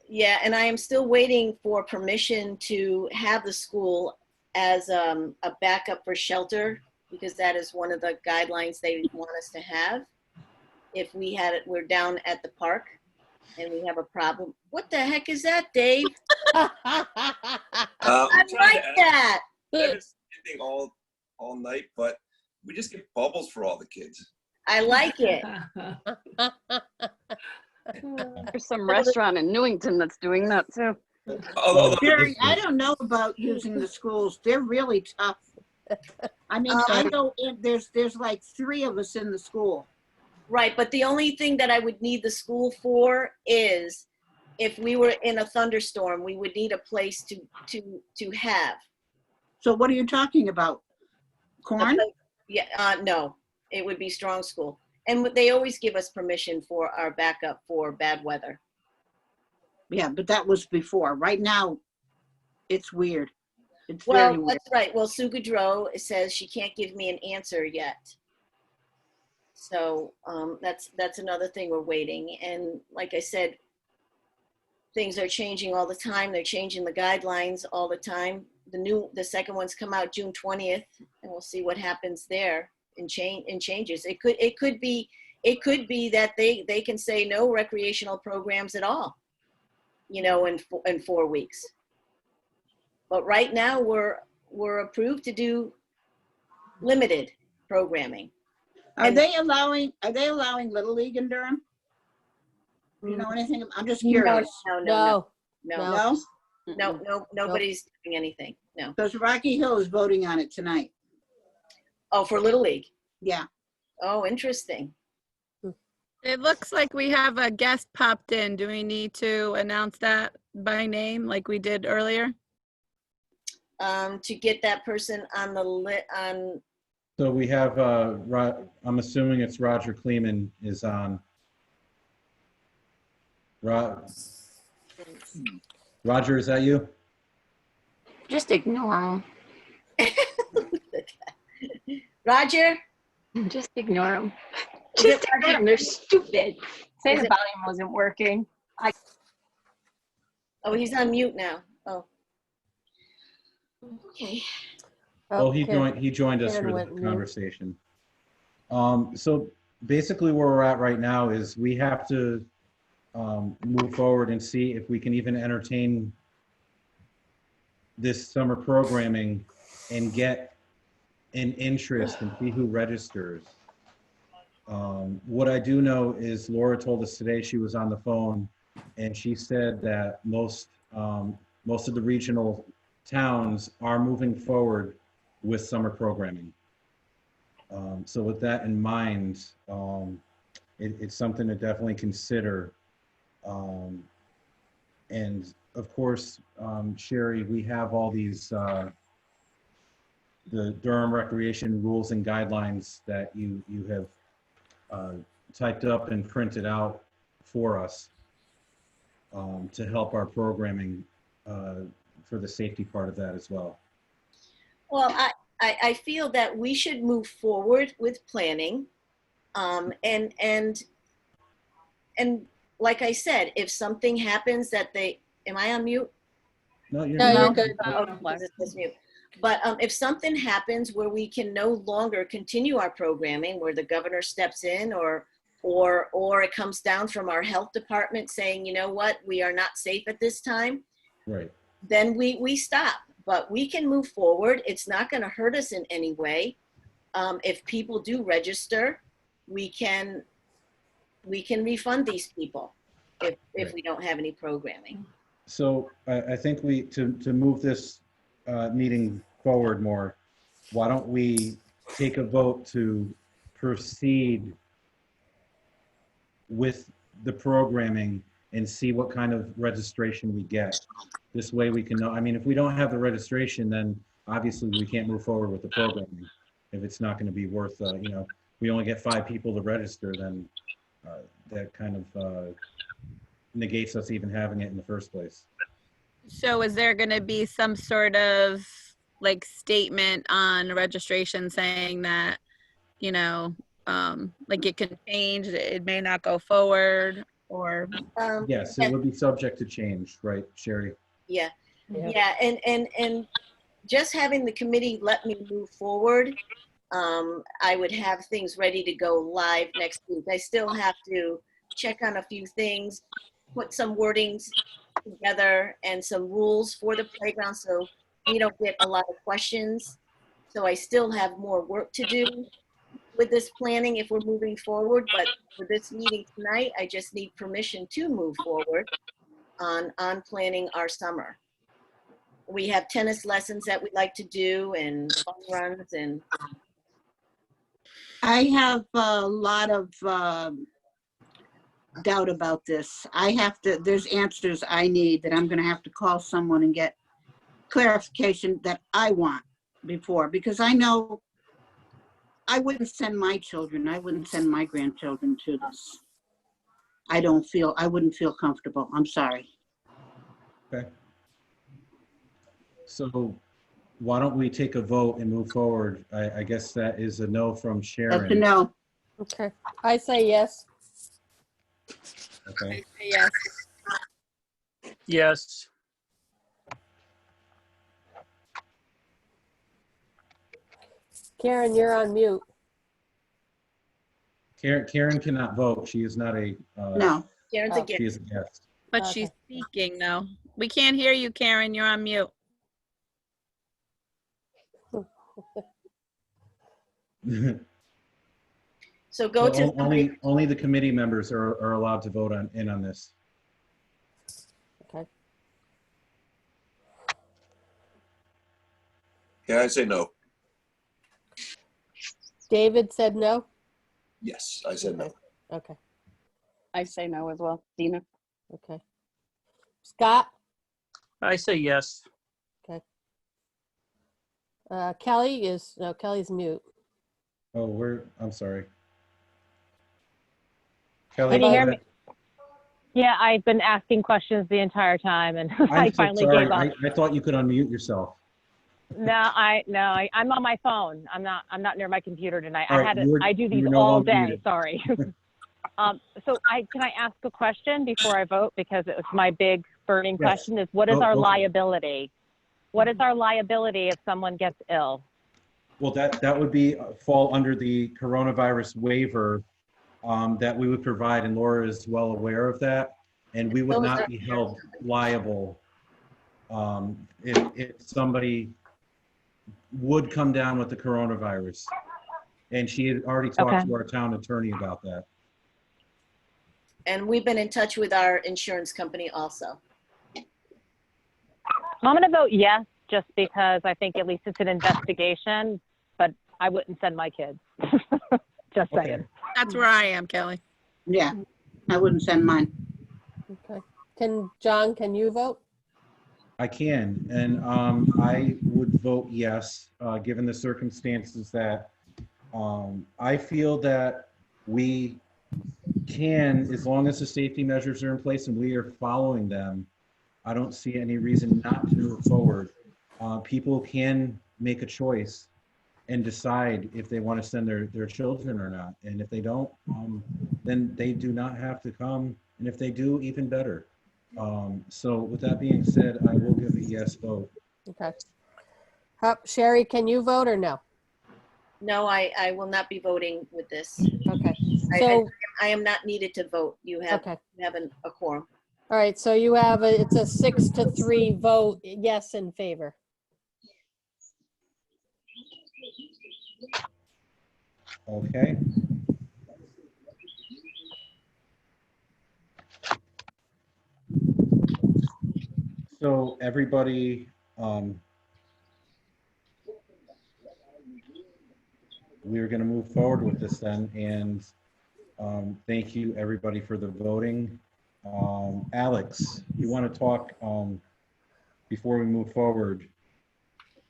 Yeah, and I am still waiting for permission to have the school as a backup for shelter, because that is one of the guidelines they want us to have. If we're down at the park and we have a problem. What the heck is that, Dave? I like that. I've been sleeping all night, but we just get bubbles for all the kids. I like it. There's some restaurant in Newington that's doing that too. Jerry, I don't know about using the schools. They're really tough. I mean, I know there's like 3 of us in the school. Right, but the only thing that I would need the school for is if we were in a thunderstorm, we would need a place to have. So what are you talking about? Corn? Yeah, no, it would be Strong School. And they always give us permission for our backup for bad weather. Yeah, but that was before. Right now, it's weird. It's very weird. That's right. Well, Sue Gaudreau says she can't give me an answer yet. So that's another thing we're waiting. And like I said, things are changing all the time. They're changing the guidelines all the time. The second one's come out June 20th, and we'll see what happens there in changes. It could be that they can say no recreational programs at all, you know, in 4 weeks. But right now we're approved to do limited programming. Are they allowing Little League in Durham? Do you know anything? I'm just curious. No, nobody's doing anything. No. Because Rocky Hill is voting on it tonight. Oh, for Little League? Yeah. Oh, interesting. it looks like we have a guest popped in. Do we need to announce that by name like we did earlier? To get that person on the on. So we have, I'm assuming it's Roger Kleeman is on. Roger, is that you? Just ignore him. Roger? Just ignore him. Just ignore them. They're stupid. Say the volume wasn't working. Oh, he's on mute now. Oh. Okay. Well, he joined us for the conversation. So basically where we're at right now is we have to move forward and see if we can even entertain this summer programming and get an interest and see who registers. What I do know is Laura told us today she was on the phone and she said that most of the regional towns are moving forward with summer programming. So with that in mind, it's something to definitely consider. And of course, Sherry, we have all these the Durham Recreation rules and guidelines that you have typed up and printed out for us to help our programming for the safety part of that as well. Well, I feel that we should move forward with planning. And like I said, if something happens that am I on mute? No, you're No, not. you're good. Oh, because it says mute. But if something happens where we can no longer continue our programming, where the governor steps in, or it comes down from our health department saying, you know what, we are not safe at this time, Right. then we stop. But we can move forward. It's not going to hurt us in any way. If people do register, we can refund these people if Right. we don't have any programming. So I think to move this meeting forward more, why don't we take a vote to proceed with the programming and see what kind of registration we get. This way we can know, I mean, if we don't have the registration, then obviously we can't move forward with the programming. If it's not going to be worth, you know, we only get 5 people to register, then that kind of negates us even having it in the first place. So is there going to be some sort of like statement on registration saying that, you know, like it can change, it may not go forward, or? Yes, it would be subject to change, right, Sherry? Yeah, Yeah. yeah, and just having the committee let me move forward, I would have things ready to go live next week. I still have to check on a few things, put some wordings together and some rules for the playground so we don't get a lot of questions. So I still have more work to do with this planning if we're moving forward, but for this meeting tonight, I just need permission to move forward on planning our summer. We have tennis lessons that we like to do and fun runs, and I have a lot of doubt about this. There's answers I need that I'm gonna have to call someone and get clarification that I want before, because I know I wouldn't send my children, I wouldn't send my grandchildren to this. I wouldn't feel comfortable. I'm sorry. Okay. So why don't we take a vote and move forward? I guess that is a no from Sharon. That's a no. Okay. I say yes. Okay. Yes. Yes. Karen, you're on mute. Karen cannot vote. She is not a, No. Karen's a Oh. she gift. is a guest. But Okay. she's speaking though. We can't hear you, Karen. You're on mute. So go to Only the committee members are allowed to vote on this. Okay. Yeah, I say no. David said no? Yes, I said no. Okay. I say no as well. Dina? Okay. Scott? I say yes. Okay. Kelly's mute. Oh, I'm sorry. Kelly, Can you go hear ahead. me? Yeah, I've been asking questions the entire time and I I'm so finally sorry. gave up. I thought you could unmute yourself. I'm on my phone. I'm not near my computer tonight. All right, I do these you're no all longer day. muted. Sorry. So can I ask a question before I vote? Because it was my big burning Yes. question is what is Go our for it. liability? What is our liability if someone gets ill? Well, that would be fall under the coronavirus waiver that we would provide, and Laura is well aware of that. And we would not be held liable if somebody would come down with the coronavirus. And she had already talked to our town attorney about that. and we've been in touch with our insurance company also. I'm going to vote yes, just because I think at least it's an investigation, but I wouldn't send my kids. Just Okay. saying. That's where I am, Kelly. Yeah, I wouldn't send mine. Okay. John, can you vote? I can, and I would vote yes, given the circumstances that I feel that we can, as long as the safety measures are in place and we are following them, I don't see any reason not to move forward. People can make a choice and decide if they want to send their children or not. And if they don't, then they do not have to come. And if they do, even better. So with that being said, I will give a yes vote. Okay. Sherry, can you vote or no? No, I will not be voting with this. Okay. I, So, I am not needed to vote. You have, okay. you have a quorum. All right. So you have it's a 6-3 vote, yes, in favor. Okay. So everybody, we're going to move forward with this then, and thank you everybody for the voting. Alex, you want to talk before we move forward?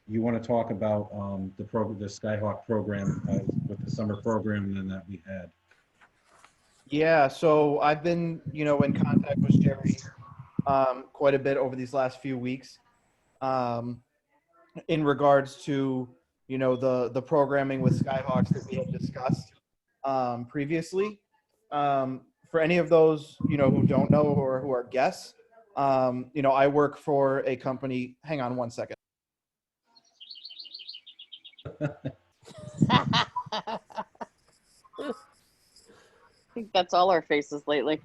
You want to talk about the Skyhawk program with the summer program then that we had? Yeah, so I've been, in contact with Sherry quite a bit over these last few weeks in regards to, the programming with Skyhawks that we had discussed previously. For any of those, who don't know or who are guests, I work for a company. Hang on one second. I think that's all our faces lately.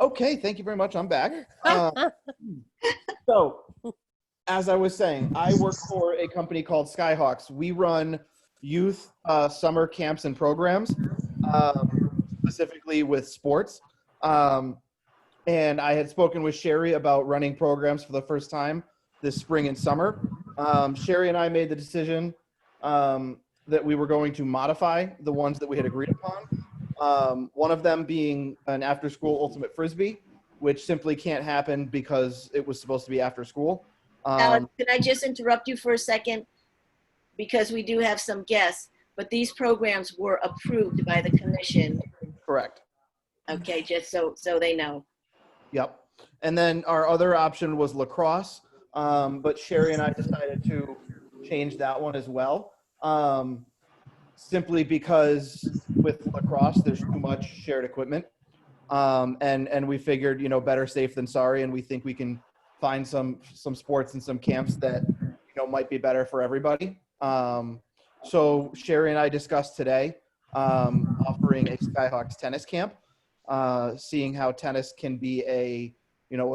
Okay, thank you very much. I'm back. So, as I was saying, I work for a company called Skyhawks. We run youth summer camps and programs, specifically with sports. And I had spoken with Sherry about running programs for the first time this spring and summer. Sherry and I made the decision that we were going to modify the ones that we had agreed upon. One of them being an after-school ultimate frisbee, which simply can't happen because it was supposed to be after school. Alex, can I just interrupt you for a second? Because we do have some guests, but these programs were approved by the commission. Correct. Okay, just so they know. Yep. And then our other option was lacrosse, but Sherry and I decided to change that one as well, simply because with lacrosse, there's too much shared equipment. And we figured, better safe than sorry, and we think we can find some sports and some camps that, might be better for everybody. So Sherry and I discussed today offering a Skyhawks tennis camp, seeing how tennis can be a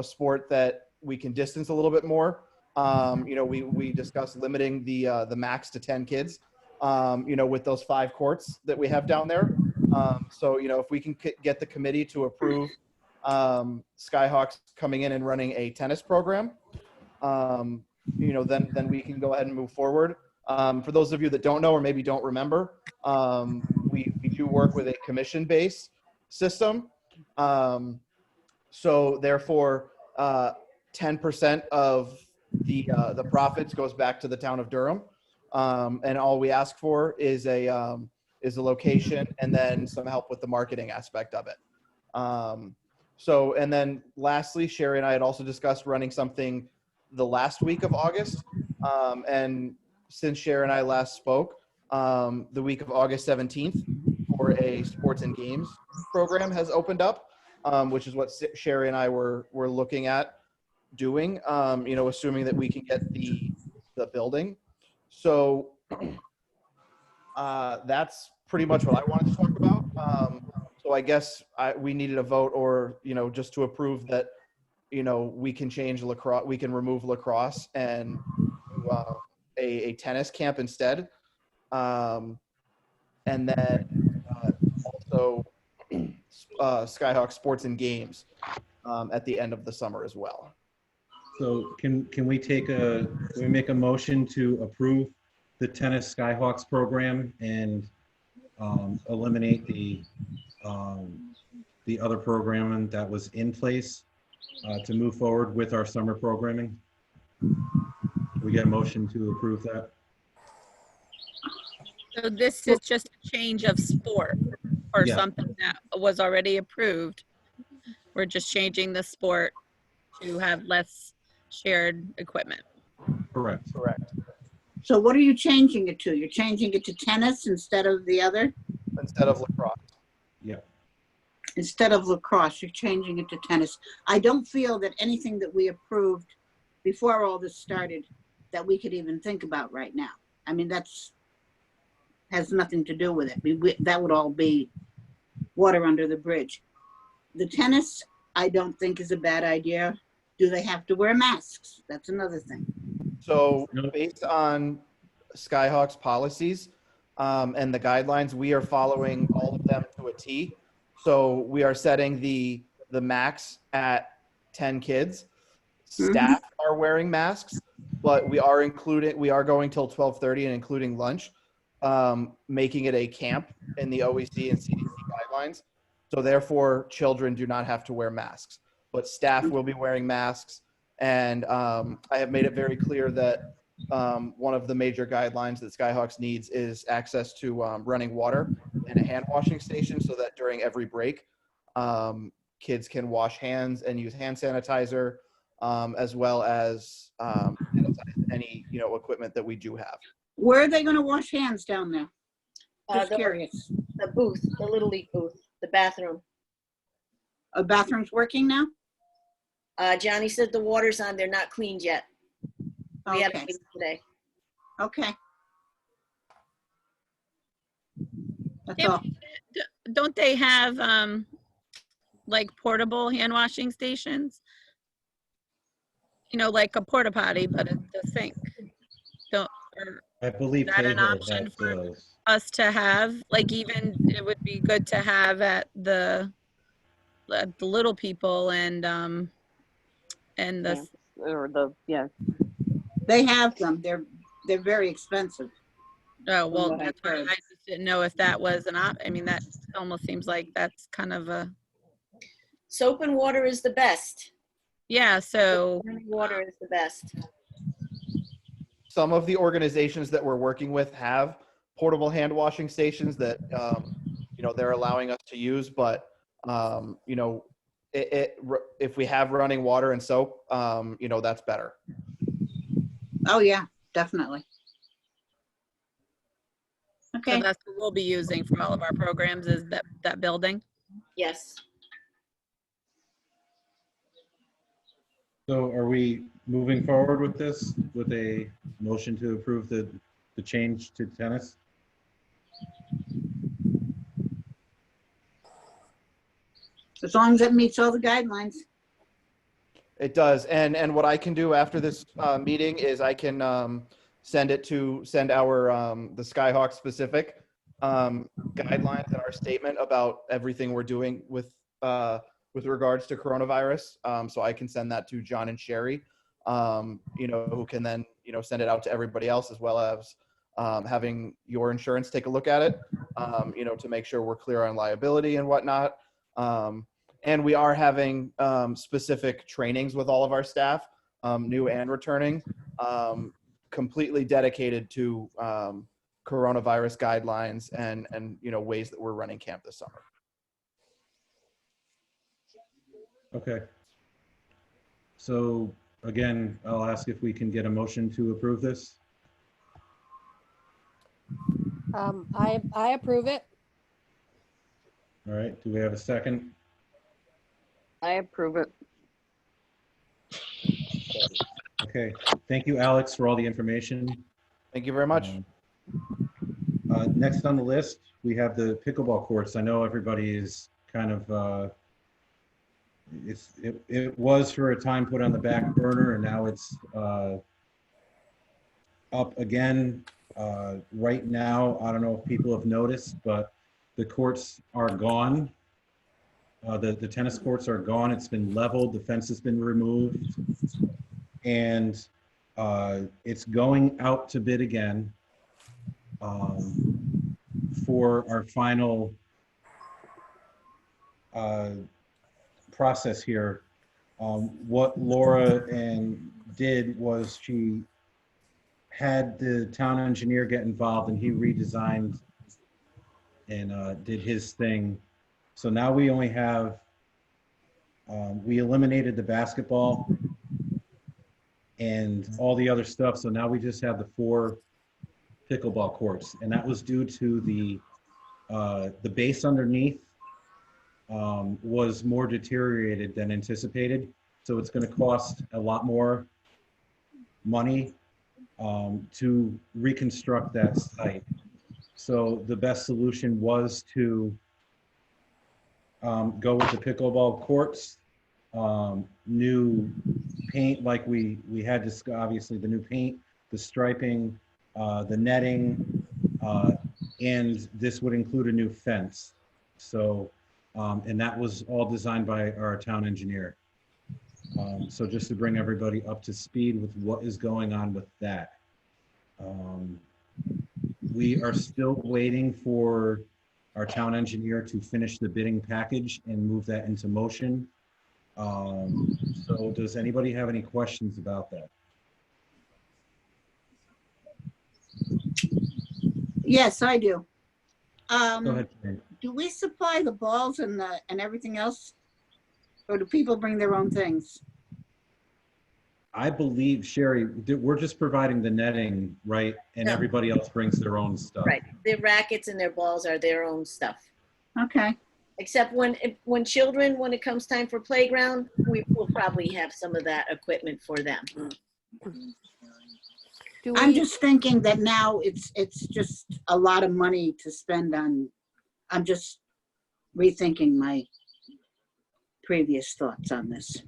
sport that we can distance a little bit more. We discussed limiting the max to 10 kids, with those 5 courts that we have down there. So, if we can get the committee to approve Skyhawks coming in and running a tennis program, then we can go ahead and move forward. For those of you that don't know or maybe don't remember, we do work with a commission-based system. So therefore, 10% of the profits goes back to the town of Durham, and all we ask for is a location and then some help with the marketing aspect of it. So, and then lastly, Sherry and I had also discussed running something the last week of August. And since Sherry and I last spoke, the week of August 17th for a sports and games program has opened up, which is what Sherry and I were looking at doing, assuming that we can get the building. So that's pretty much what I wanted to talk about. So I guess we needed a vote or, just to approve that, we can change lacrosse, we can remove lacrosse and a tennis camp instead. And then also Skyhawk Sports and Games at the end of the summer as well. So can we make a motion to approve the tennis Skyhawks program and eliminate the other programming that was in place to move forward with our summer programming? We get a motion to approve that? So this is just a change of sport or Yeah. something that was already approved. We're just changing the sport to have less shared equipment. Correct. Correct. So what are you changing it to? You're changing it to tennis instead of the other? Instead of lacrosse. Yeah. Instead of lacrosse, you're changing it to tennis. I don't feel that anything that we approved before all this started that we could even think about right now. I mean, has nothing to do with it. That would all be water under the bridge. The tennis, I don't think is a bad idea. Do they have to wear masks? That's another thing. So based on Skyhawk's policies and the guidelines, we are following all of them to a T. So we are setting the max at 10 kids. Staff are wearing masks, but we are going till 12:30 and including lunch, making it a camp in the OEC and CDC guidelines. So therefore, children do not have to wear masks, but staff will be wearing masks. And I have made it very clear that one of the major guidelines that Skyhawks needs is access to running water and a hand washing station, so that during every break, kids can wash hands and use hand sanitizer, as well as any equipment that we do have. Where are they going to wash hands down there? Just curious. The booth, the Little League booth, the bathroom. A bathroom's working now? Johnny said the water's on, they're not cleaned yet. We had a Okay. meeting today. Okay. That's Yeah, all. Don't they have like portable hand washing stations? Like a porta potty, but it's a sink. I believe Is that an Cahill option has for those. us to have? Like, even it would be good to have at the little people and the They have them. They're very expensive. oh, well, what I've that's why heard. I just didn't know if that was an I mean, that almost seems like that's kind of a Soap and water is the best. yeah. So Water is the best. Some of the organizations that we're working with have portable hand washing stations that they're allowing us to use, but if we have running water and soap, that's better. Oh yeah, definitely. Okay. so that's what we'll be using for all of our programs is that building. Yes. So are we moving forward with this, with a motion to approve the change to tennis? As long as it meets all the guidelines. It does. And what I can do after this meeting is I can send our the Skyhawk specific guidelines and our statement about everything we're doing with regards to coronavirus. So I can send that to John and Sherry, who can then, send it out to everybody else, as well as having your insurance take a look at it, to make sure we're clear on liability and whatnot. And we are having specific trainings with all of our staff, new and returning, completely dedicated to coronavirus guidelines and ways that we're running camp this summer. Okay. So again, I'll ask if we can get a motion to approve this. I approve it. All right, do we have a second? I approve it. Okay, thank you, Alex, for all the information. Thank you very much. Next on the list, we have the pickleball courts. I know everybody is kind of, it was for a time put on the back burner, and now it's up again. Right now, I don't know if people have noticed, but the courts are gone. The tennis courts are gone. It's been leveled. The fence has been removed. And it's going out to bid again for our final process here. What Laura did was she had the town engineer get involved, and he redesigned and did his thing. So now we only have, we eliminated the basketball and all the other stuff. So now we just have the 4 pickleball courts, and that was due to the base underneath was more deteriorated than anticipated. So it's going to cost a lot more money to reconstruct that site. So the best solution was to go with the pickleball courts, new paint, like we had to, obviously the new paint, the striping, the netting, and this would include a new fence. So, and that was all designed by our town engineer. So just to bring everybody up to speed with what is going on with that. We are still waiting for our town engineer to finish the bidding package and move that into motion. So does anybody have any questions about that? Yes, I do. Go ahead, Jane. Do we supply the balls and everything else? Or do people bring their own things? I believe, Sherry, we're just providing the netting, right? And No. everybody else brings their own stuff. Right. Their rackets and their balls are their own stuff. Okay. Except when children, when it comes time for playground, we will probably have some of that equipment for them. I'm just thinking that now it's just a lot of money to spend on, I'm just rethinking my previous thoughts on this.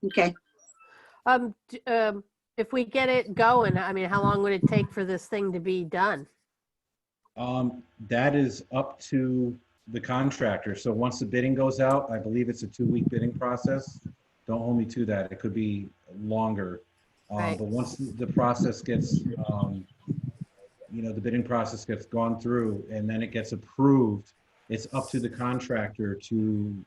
Okay. If we get it going, I mean, how long would it take for this thing to be done? That is up to the contractor. So once the bidding goes out, I believe it's a 2-week bidding process. Don't hold me to that. It could be longer. Right. But once the process gets, the bidding process gets gone through and then it gets approved, it's up to the contractor to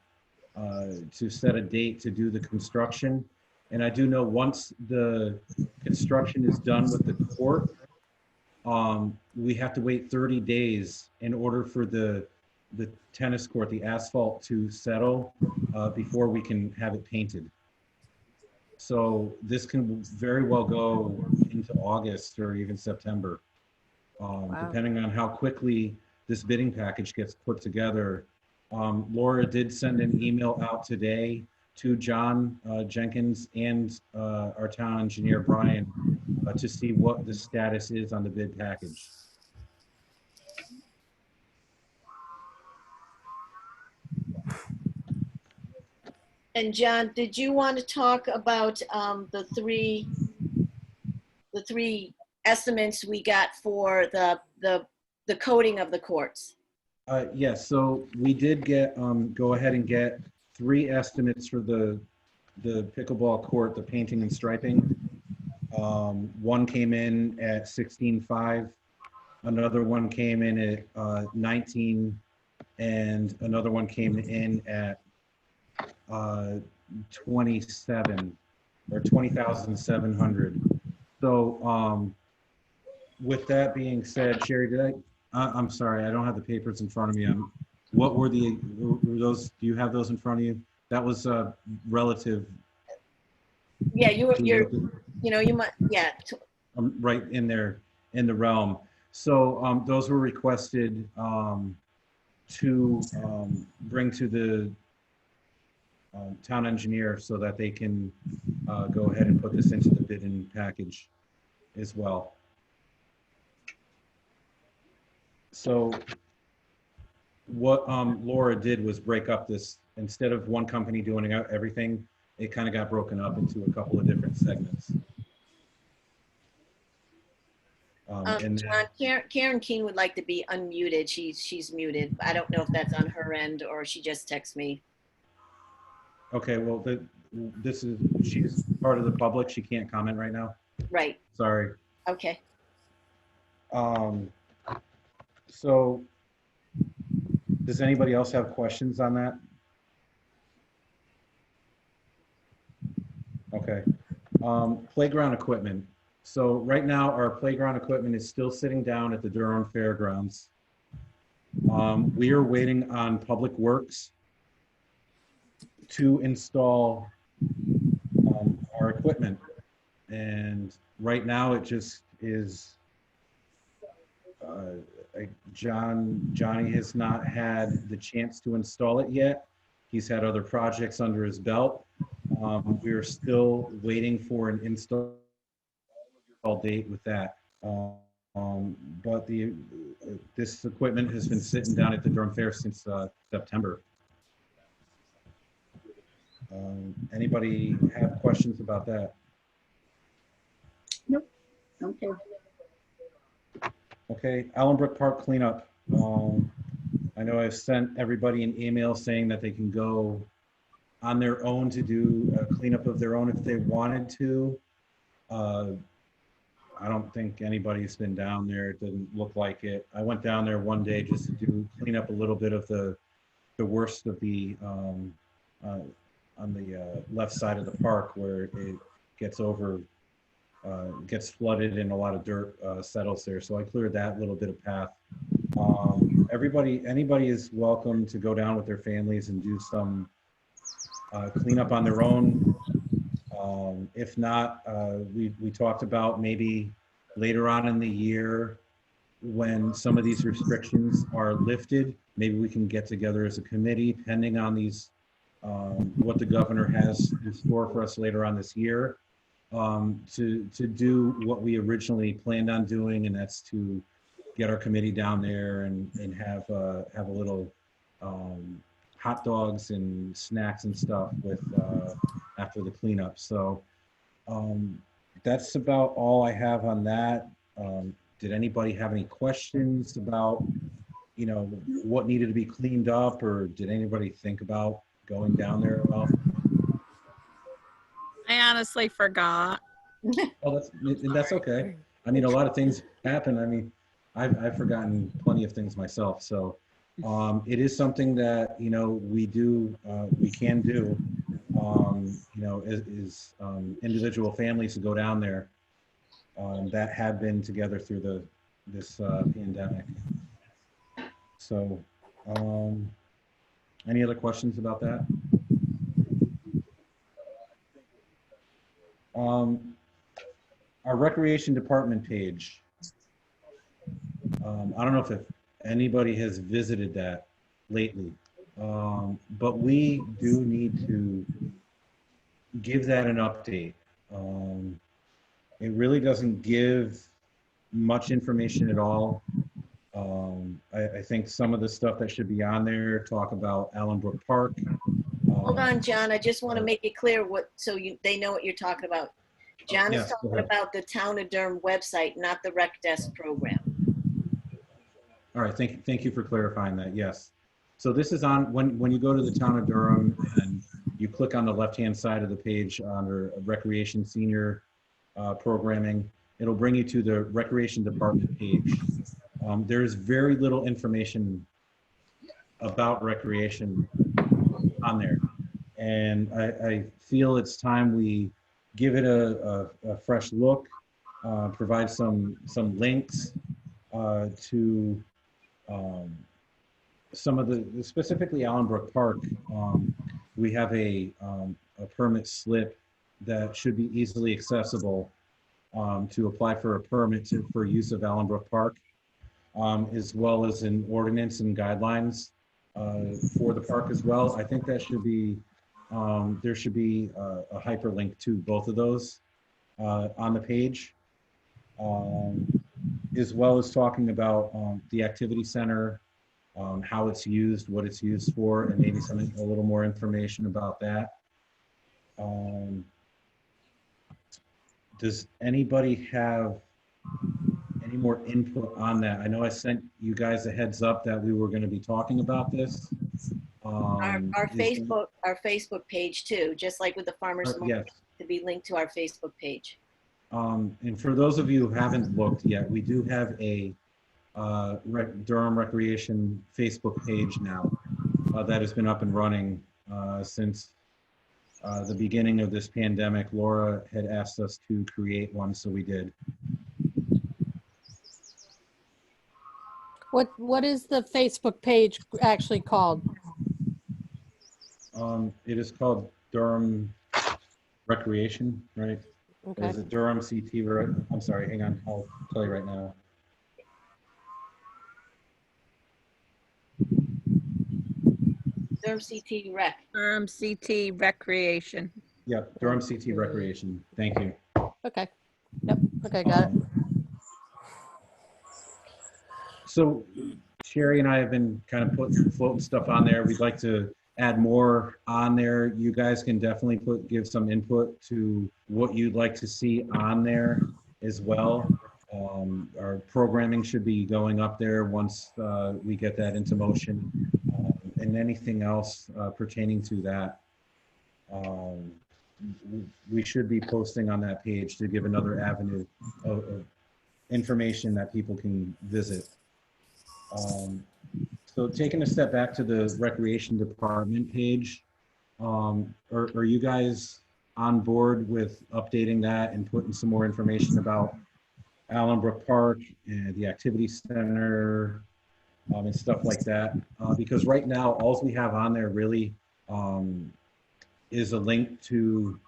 set a date to do the construction. And I do know once the construction is done with the court, we have to wait 30 days in order for the tennis court, the asphalt, to settle before we can have it painted. So this can very well go into August or even September, depending on how quickly this bidding package gets put together. Laura did send an email out today to John Jenkins and our town engineer, Brian, to see what the status is on the bid package. And John, did you want to talk about the three estimates we got for the coating of the courts? Yes, so we did get go ahead and get 3 estimates for the pickleball court, the painting and striping. One came in at 16.5, another one came in at 19, and another one came in at 27 or 20,700. So with that being said, Sherry, I'm sorry, I don't have the papers in front of me. What were those? Do you have those in front of you? That was relative. Yeah, you might, yeah. Right in there, in the realm. So those were requested to bring to the town engineer so that they can go ahead and put this into the bidding package as well. So what Laura did was break up this, instead of one company doing everything, it kind of got broken up into a couple of different segments. And John, Karen Keene would like to be unmuted. She's muted. I don't know if that's on her end or she just texted me. Okay, well, she's part of the public. She can't comment right now. Right. Sorry. Okay. So does anybody else have questions on that? Okay. Playground equipment. So right now, our playground equipment is still sitting down at the Durham Fairgrounds. We are waiting on Public Works to install our equipment. And right now it just is, Johnny has not had the chance to install it yet. He's had other projects under his belt. We are still waiting for an install date with that. But this equipment has been sitting down at the Durham Fair since September. Anybody have questions about that? Nope. Okay. Okay, Allenbrook Park cleanup. I know I've sent everybody an email saying that they can go on their own to do a cleanup of their own if they wanted to. I don't think anybody's been down there. It didn't look like it. I went down there one day just to clean up a little bit of the worst of the on the left side of the park where it gets gets flooded and a lot of dirt settles there. So I cleared that little bit of path. Anybody is welcome to go down with their families and do some cleanup on their own. If not, we talked about maybe later on in the year when some of these restrictions are lifted, maybe we can get together as a committee, pending on these, what the governor has in store for us later on this year, to do what we originally planned on doing, and that's to get our committee down there and have a little hot dogs and snacks and stuff with after the cleanup. So that's about all I have on that. Did anybody have any questions about, what needed to be cleaned up, or did anybody think about going down there at all? I honestly forgot. Oh, that's okay. I mean, a lot of things happen. I mean, I've forgotten plenty of things myself. So it is something that, we can do, is individual families to go down there that have been together through this pandemic. So any other questions about that? Our recreation department page. I don't know if anybody has visited that lately, but we do need to give that an update. It really doesn't give much information at all. I think some of the stuff that should be on there talk about Allenbrook Park. Hold on, John. I just want to make it clear they know what you're talking about. John is talking about the Town of Durham website, not the Rec Desk program. All right, thank you for clarifying that. Yes. So this is on when you go to the Town of Durham and you click on the left-hand side of the page under Recreation Senior Programming, it'll bring you to the Recreation Department page. There's very little information about recreation on there, and I feel it's time we give it a fresh look, provide some links to some of the, specifically Allenbrook Park. We have a permit slip that should be easily accessible to apply for a permit for use of Allenbrook Park, as well as an ordinance and guidelines for the park as well. I think that should be, there should be a hyperlink to both of those on the page, as well as talking about the activity center, how it's used, what it's used for, and maybe a little more information about that. Does anybody have any more input on that? I know I sent you guys a heads up that we were going to be talking about this. Our Facebook page too, just like with the farmers market, to be linked to our Facebook page. And for those of you who haven't looked yet, we do have a Durham Recreation Facebook page now that has been up and running since the beginning of this pandemic, Laura had asked us to create one, so we did. What is the Facebook page actually called? It is called Durham Recreation, right? Okay. Is it Durham CT? Right? I'm sorry, hang on. I'll tell you right now. Durham CT Rec. Durham CT Recreation. Yep, Durham CT Recreation. Thank you. Okay. Yep. Okay, got it. So Sherry and I have been kind of floating stuff on there. We'd like to add more on there. You guys can definitely give some input to what you'd like to see on there as well. Our programming should be going up there once we get that into motion, and anything else pertaining to that. We should be posting on that page to give another avenue of information that people can visit. So taking a step back to the recreation department page, are you guys on board with updating that and putting some more information about Allenbrook Park and the activity center and stuff like that? Because right now, all we have on there really is a link to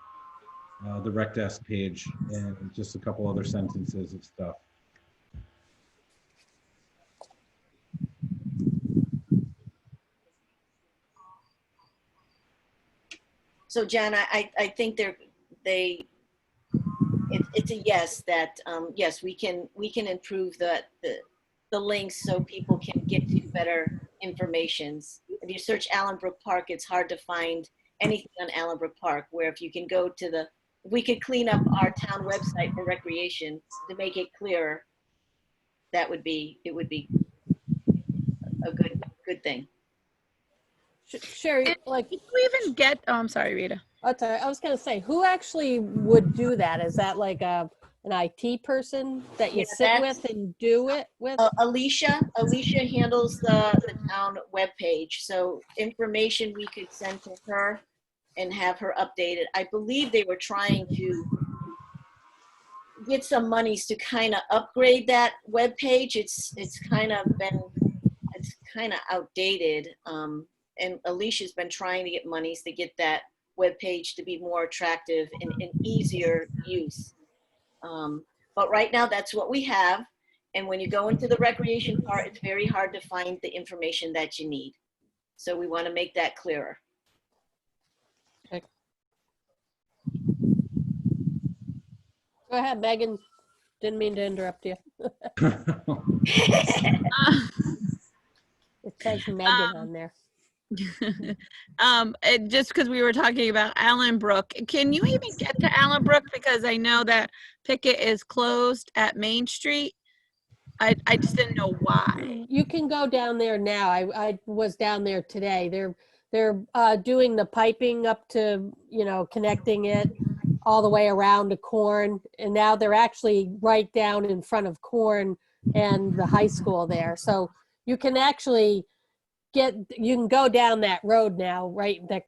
the rec desk page and just a couple other sentences of stuff. So Jan, I think it's a yes that yes, we can improve the links so people can get to better informations. If you search Allenbrook Park, it's hard to find anything on Allenbrook Park, where if you can go to if we could clean up our town website for recreation to make it clearer, it would be a good thing. Sherry, like, did you even get, oh, I'm sorry, Rita. That's all right. I was going to say, who actually would do that? Is that like an IT person that you sit with and do it with? Alicia handles the town webpage. So information we could send to her and have her updated. I believe they were trying to get some monies to kind of upgrade that webpage. It's kind of outdated. And Alicia's been trying to get monies to get that webpage to be more attractive and easier use. But right now, that's what we have. And when you go into the recreation part, it's very hard to find the information that you need. So we want to make that clearer. Okay. Go ahead, Megan. Didn't mean to interrupt you. It says Megan on there. Just because we were talking about Allenbrook, can you even get to Allenbrook? Because I know that Pickett is closed at Main Street. I just didn't know why. You can go down there now. I was down there today. They're doing the piping up to, connecting it all the way around to Corn, and now they're actually right down in front of Corn and the high school there. So you can actually you can go down that road now, right? That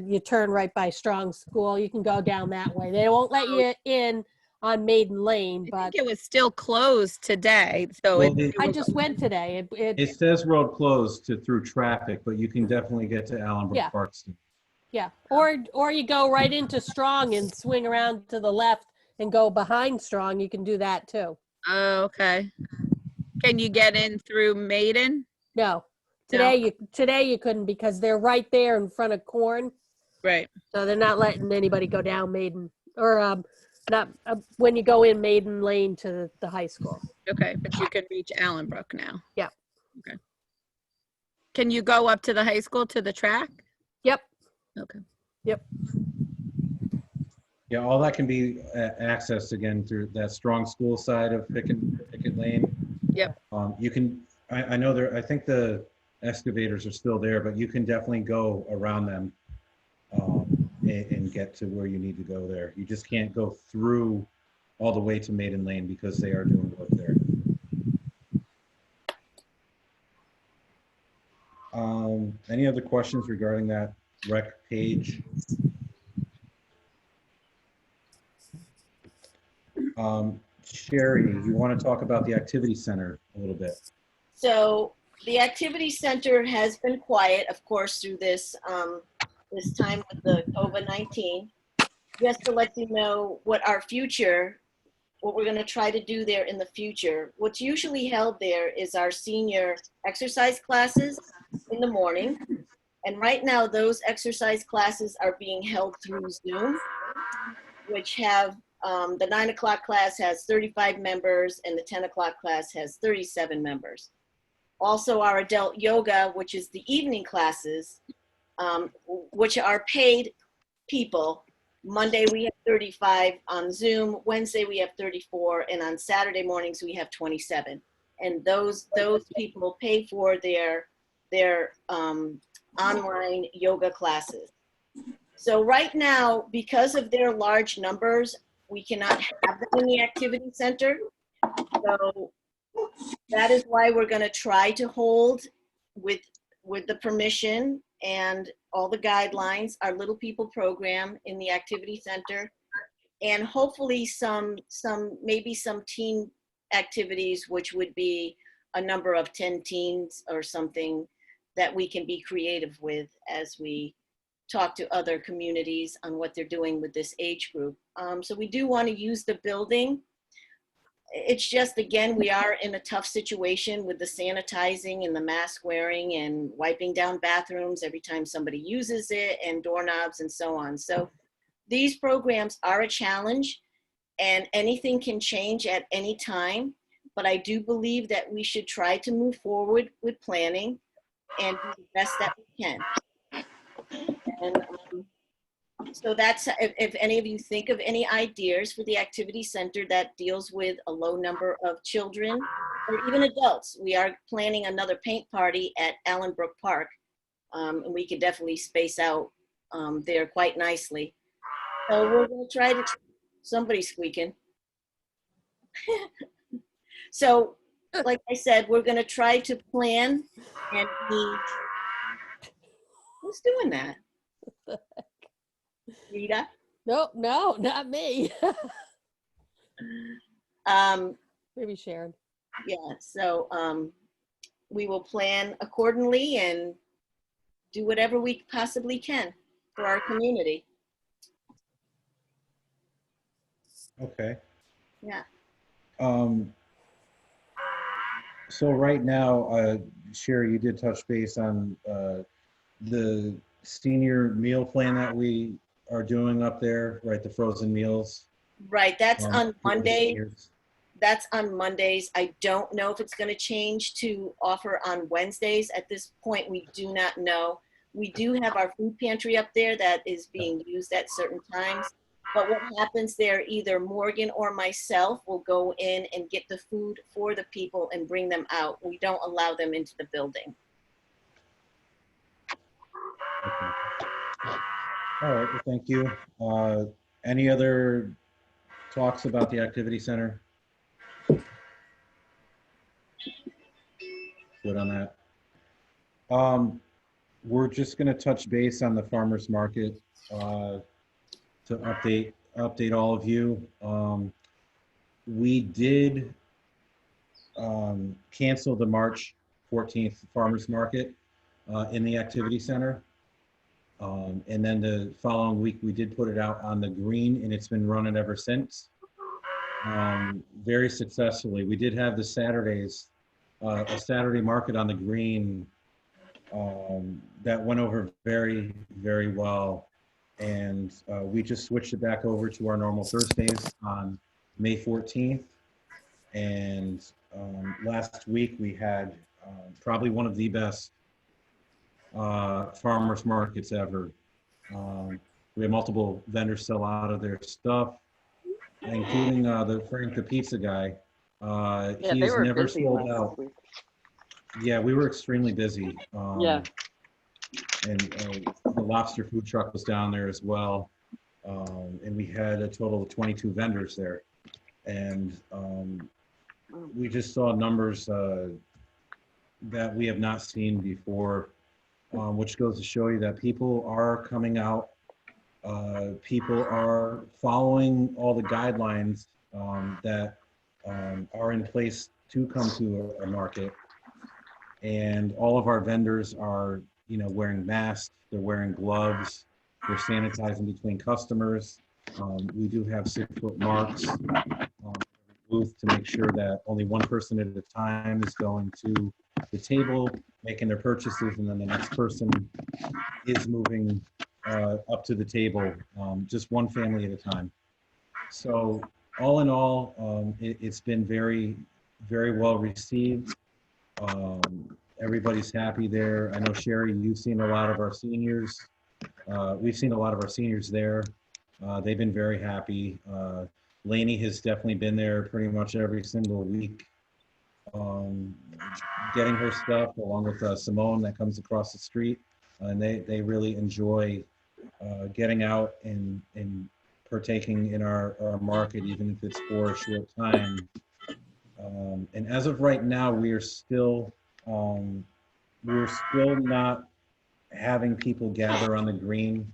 you turn right by Strong School. You can go down that way. They won't let you in on Maiden Lane, but I think it was still closed today. So Well, I just went today. It says road closed through traffic, but you can definitely get to Allenbrook Park still. Yeah, or you go right into Strong and swing around to the left and go behind Strong. You can do that too. Oh, okay. Can you get in through Maiden? No. Today you couldn't, because they're right there in front of Corn. Right. So they're not letting anybody go down Maiden, or not when you go in Maiden Lane to the high school. Okay, but you can reach Allenbrook now. Yeah. Okay. Can you go up to the high school to the track? Yep. Okay. Yep. Yeah, all that can be accessed again through that Strong School side of Pickett Lane. Yep. You can. I know I think the excavators are still there, but you can definitely go around them and get to where you need to go there. You just can't go through all the way to Maiden Lane because they are doing work there. Any other questions regarding that rec page? Sherry, you want to talk about the activity center a little bit? So the activity center has been quiet, of course, through this this time with the COVID-19. Just to let you know what our future, what we're going to try to do there in the future. What's usually held there is our senior exercise classes in the morning. And right now, those exercise classes are being held through Zoom, which have the 9 o'clock class has 35 members and the 10 o'clock class has 37 members. Also, our adult yoga, which is the evening classes, which are paid people. Monday we have 35 on Zoom, Wednesday we have 34, and on Saturday mornings we have 27. And those people pay for their online yoga classes. So right now, because of their large numbers, we cannot have them in the activity center. So that is why we're going to try to hold with the permission and all the guidelines, our Little People program in the activity center, and hopefully maybe some teen activities, which would be a number of 10 teens or something that we can be creative with as we talk to other communities on what they're doing with this age group. So we do want to use the building. It's just, again, we are in a tough situation with the sanitizing and the mask wearing and wiping down bathrooms every time somebody uses it, and doorknobs and so on. So these programs are a challenge, and anything can change at any time. But I do believe that we should try to move forward with planning and do the best that we can. And so that's, if any of you think of any ideas for the activity center that deals with a low number of children or even adults, we are planning another paint party at Allenbrook Park. And we could definitely space out there quite nicely. So we're going to try to, somebody's squeaking. So like I said, we're going to try to plan and be, who's doing that? Rita? No, not me. Maybe Sharon. Yeah, so we will plan accordingly and do whatever we possibly can for our community. Okay. Yeah. So right now, Sherry, you did touch base on the senior meal plan that we are doing up there, right? The frozen meals. Right, that's on for the Monday. seniors. That's on Mondays. I don't know if it's going to change to offer on Wednesdays. At this point, we do not know. We do have our food pantry up there that is being used at certain times. But what happens there, either Morgan or myself will go in and get the food for the people and bring them out. We don't allow them into the building. Okay. All right, well, thank you. Any other talks about the activity center? Good on that. We're just going to touch base on the farmers market to update all of you. We did cancel the March 14th farmers market in the activity center. And then the following week, we did put it out on the green, and it's been running ever since, very successfully. We did have the Saturdays, a Saturday market on the green that went over very, very well. And we just switched it back over to our normal Thursdays on May 14th. And last week, we had probably one of the best farmers markets ever. We had multiple vendors sell out of their stuff, including the Frank the Pizza guy. Yeah, he they has were never busy sold last out. week. Yeah, we were extremely busy. Yeah. And the lobster food truck was down there as well. And we had a total of 22 vendors there. And we just saw numbers that we have not seen before. Which goes to show you that people are coming out. People are following all the guidelines that are in place to come to a market. And all of our vendors are, wearing masks, they're wearing gloves, they're sanitizing between customers. We do have 6-foot marks booth to make sure that only one person at a time is going to the table, making their purchases, and then the next person is moving up to the table, just one family at a time. So all in all, it's been very, very well received. Everybody's happy there. I know, Sherry, you've seen a lot of our seniors. We've seen a lot of our seniors there. They've been very happy. Lainey has definitely been there pretty much every single week, getting her stuff, along with Simone that comes across the street. And they really enjoy getting out and partaking in our market, even if it's for a short time. And as of right now, we're still not having people gather on the green.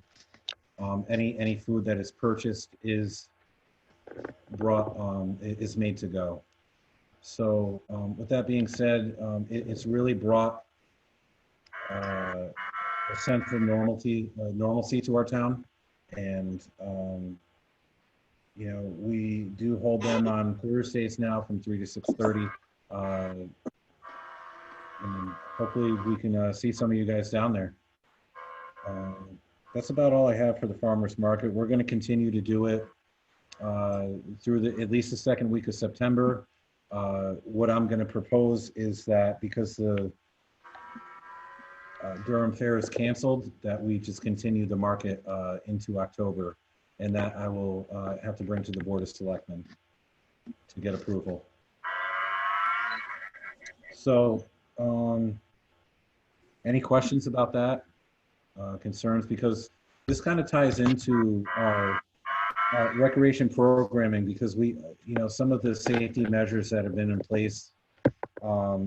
Any food that is purchased is brought, is made to go. So with that being said, it's really brought a sense of normalcy to our town. And we do hold them on Thursdays now from 3 to 6:30. And hopefully we can see some of you guys down there. That's about all I have for the farmers market. We're going to continue to do it through at least the second week of September. What I'm going to propose is that because the Durham Fair is canceled, that we just continue the market into October, and that I will have to bring to the Board of Selectmen to get approval. So any questions about that? Concerns? Because this kind of ties into our recreation programming, because we, some of the safety measures that have been in place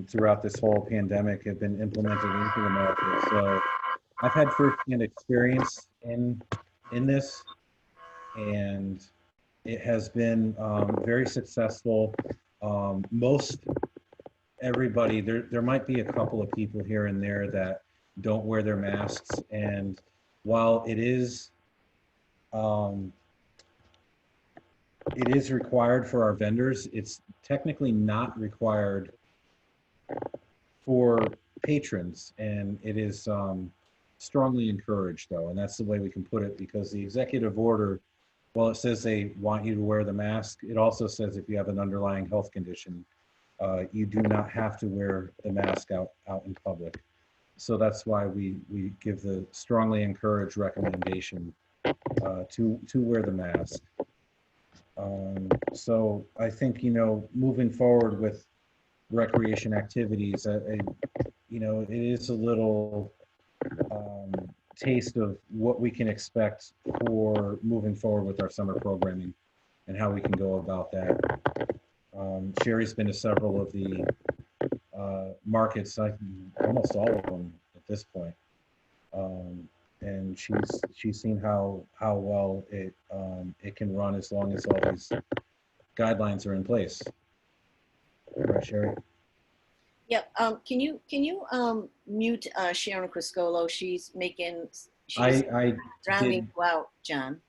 throughout this whole pandemic have been implemented into the market. So I've had firsthand experience in this, and it has been very successful. Most everybody, there might be a couple of people here and there that don't wear their masks, and while it is required for our vendors, it's technically not required for patrons, and it is strongly encouraged, though, and that's the way we can put it, because the executive order, while it says they want you to wear the mask, it also says if you have an underlying health condition, you do not have to wear the mask out in public. So that's why we give the strongly encouraged recommendation to wear the mask. So I think, moving forward with recreation activities, it is a little taste of what we can expect for moving forward with our summer programming and how we can go about that. Sherry's been to several of the markets, almost all of them at this point. And she's seen how well it can run as long as all these guidelines are in place. Right, Sherry? Yep. Can you mute Sharon Criscolo? She's I drowning did, you out, John.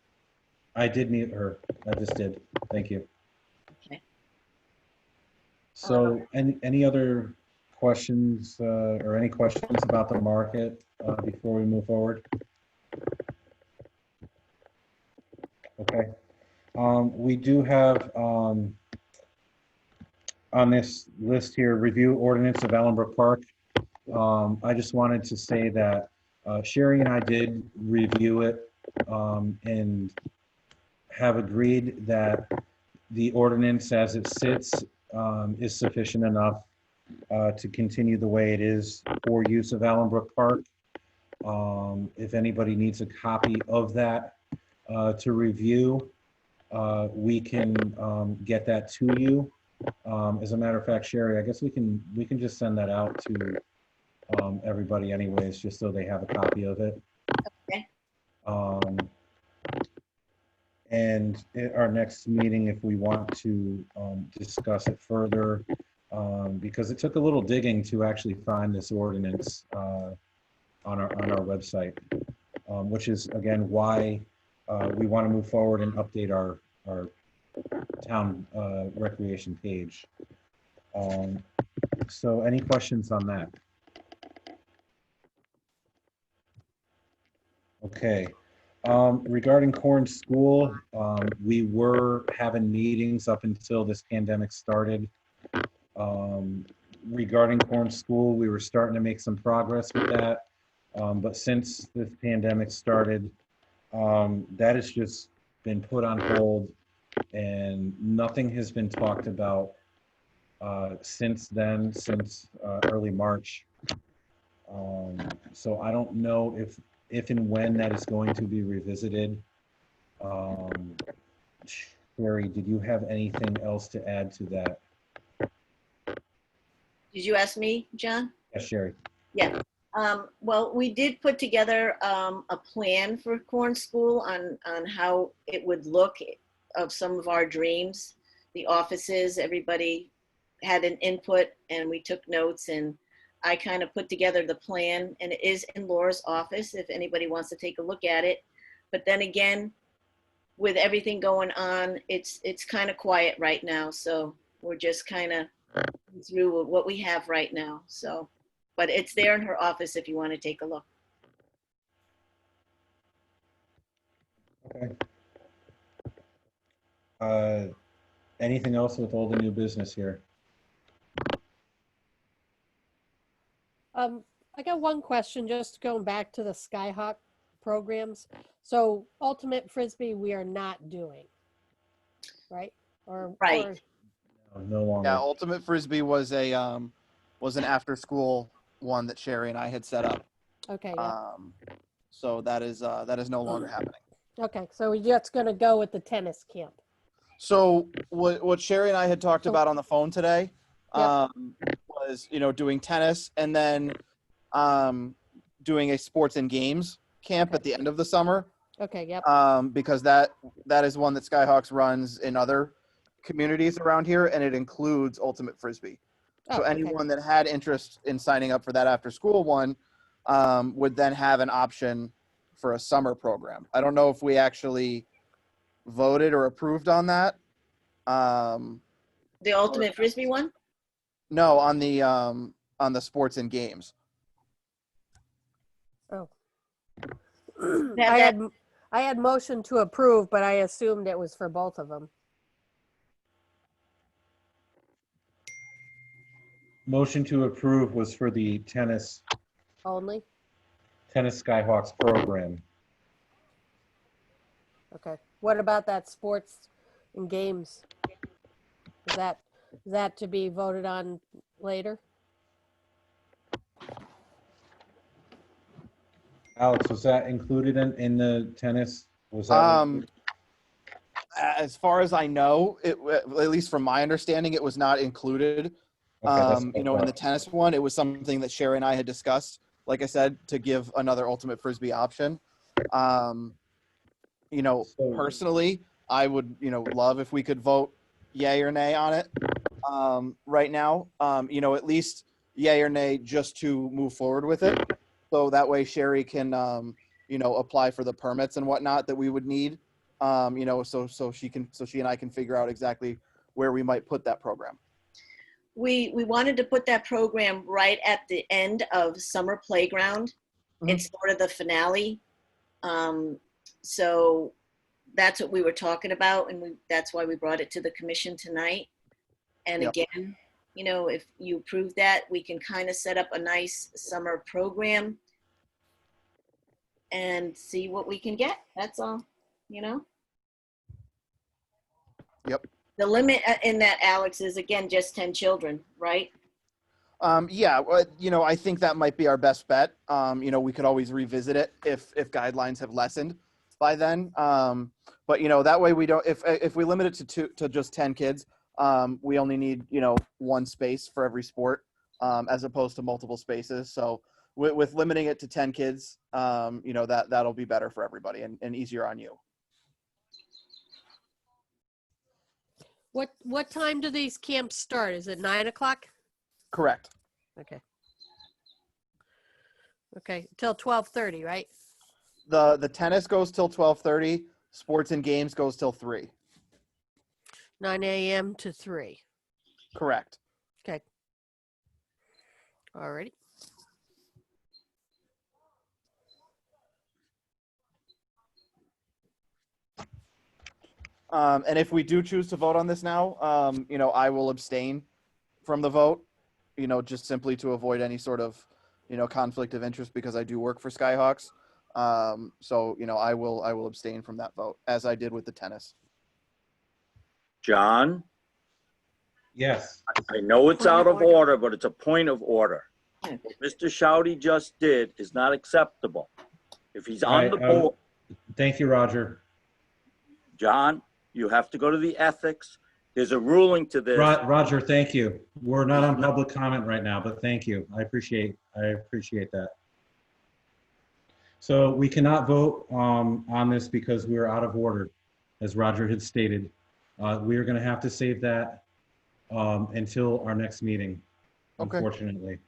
I did mute her. I just did. Thank you. Okay. So any other questions or any questions about the market before we move forward? Okay. We do have on this list here, review ordinance of Allenbrook Park. I just wanted to say that Sherry and I did review it and have agreed that the ordinance as it sits is sufficient enough to continue the way it is for use of Allenbrook Park. If anybody needs a copy of that to review, we can get that to you. As a matter of fact, Sherry, I guess we can just send that out to everybody anyways, just so they have a copy of it. Okay. And at our next meeting, if we want to discuss it further, because it took a little digging to actually find this ordinance on our website, which is again why we want to move forward and update our town recreation page. So any questions on that? Okay. Regarding Corn School, we were having meetings up until this pandemic started. Regarding Corn School, we were starting to make some progress with that. But since this pandemic started, that has just been put on hold and nothing has been talked about since then, since early March. So I don't know if and when that is going to be revisited. Sherry, did you have anything else to add to that? Did you ask me, John? Yes, Sherry. Yeah. Well, we did put together a plan for Corn School on how it would look of some of our dreams, the offices, everybody had an input and we took notes, and I kind of put together the plan, and it is in Laura's office if anybody wants to take a look at it. But then again, with everything going on, it's kind of quiet right now. So we're just kind of through what we have right now. So, but it's there in her office if you want to take a look. Okay. Anything else with all the new business here? I got one question, just going back to the Skyhawk programs. So Ultimate Frisbee, we are not doing, right? Right. No longer. Yeah, Ultimate Frisbee was an after school one that Sherry and I had set up. Okay. Yeah. So that is no longer happening. Okay, so we're just gonna go with the tennis camp. So what Sherry and I had talked about on the phone today was, doing tennis and then doing a sports and games camp at the end of the summer. Okay, yep. Because that is one that Skyhawks runs in other communities around here, and it includes Ultimate Frisbee. So anyone that had interest in signing up for that after school one would then have an option for a summer program. I don't know if we actually voted or approved on that. The Ultimate Frisbee one? No, on the sports and games. Oh. I had motion to approve, but I assumed it was for both of them. Motion to approve was for the tennis Only? Skyhawks program. Okay. What about that sports and games? Is that to be voted on later? Alex, was that included in the tennis? Was that as far as I know, at least from my understanding, it was not included. Okay, in the tennis one, it was something that Sherry and I had discussed, like I said, to give another Ultimate Frisbee option. Personally, I would, love if we could vote yay or nay on it right now. At least yay or nay just to move forward with it. So that way Sherry can, apply for the permits and whatnot that we would need, so she and I can figure out exactly where we might put that program. We wanted to put that program right at the end of summer playground. Mm-hmm. It's sort of the finale. So that's what we were talking about, and that's why we brought it to the commission tonight. And again, if you approve that, we can kind of set up a nice summer program and see what we can get. That's all, Yep. The limit in that, Alex, is again just 10 children, right? I think that might be our best bet. We could always revisit it if guidelines have lessened by then. But that way we don't. If we limit it to just 10 kids, we only need one space for every sport, as opposed to multiple spaces. So with limiting it to 10 kids, that'll be better for everybody and easier on you. What time do these camps start? Is it 9 o'clock? Correct. Okay. Okay, till 12:30, right? The tennis goes till 12:30. Sports and games goes till 3. 9 a.m. to 3. Correct. Okay. Alrighty. And if we do choose to vote on this now, I will abstain from the vote, just simply to avoid any sort of, conflict of interest because I do work for Skyhawks. So, I will abstain from that vote as I did with the tennis. John, Yes. I know it's out of order, but it's a point of order. What Mr. Shouty just did is not acceptable. If he's on the board, Thank you, Roger. John, you have to go to the ethics. There's a ruling to this. Roger, thank you. We're not on public comment right now, but thank you. I appreciate that. So we cannot vote on this because we are out of order, as Roger had stated. We are going to have to save that until our next meeting, unfortunately.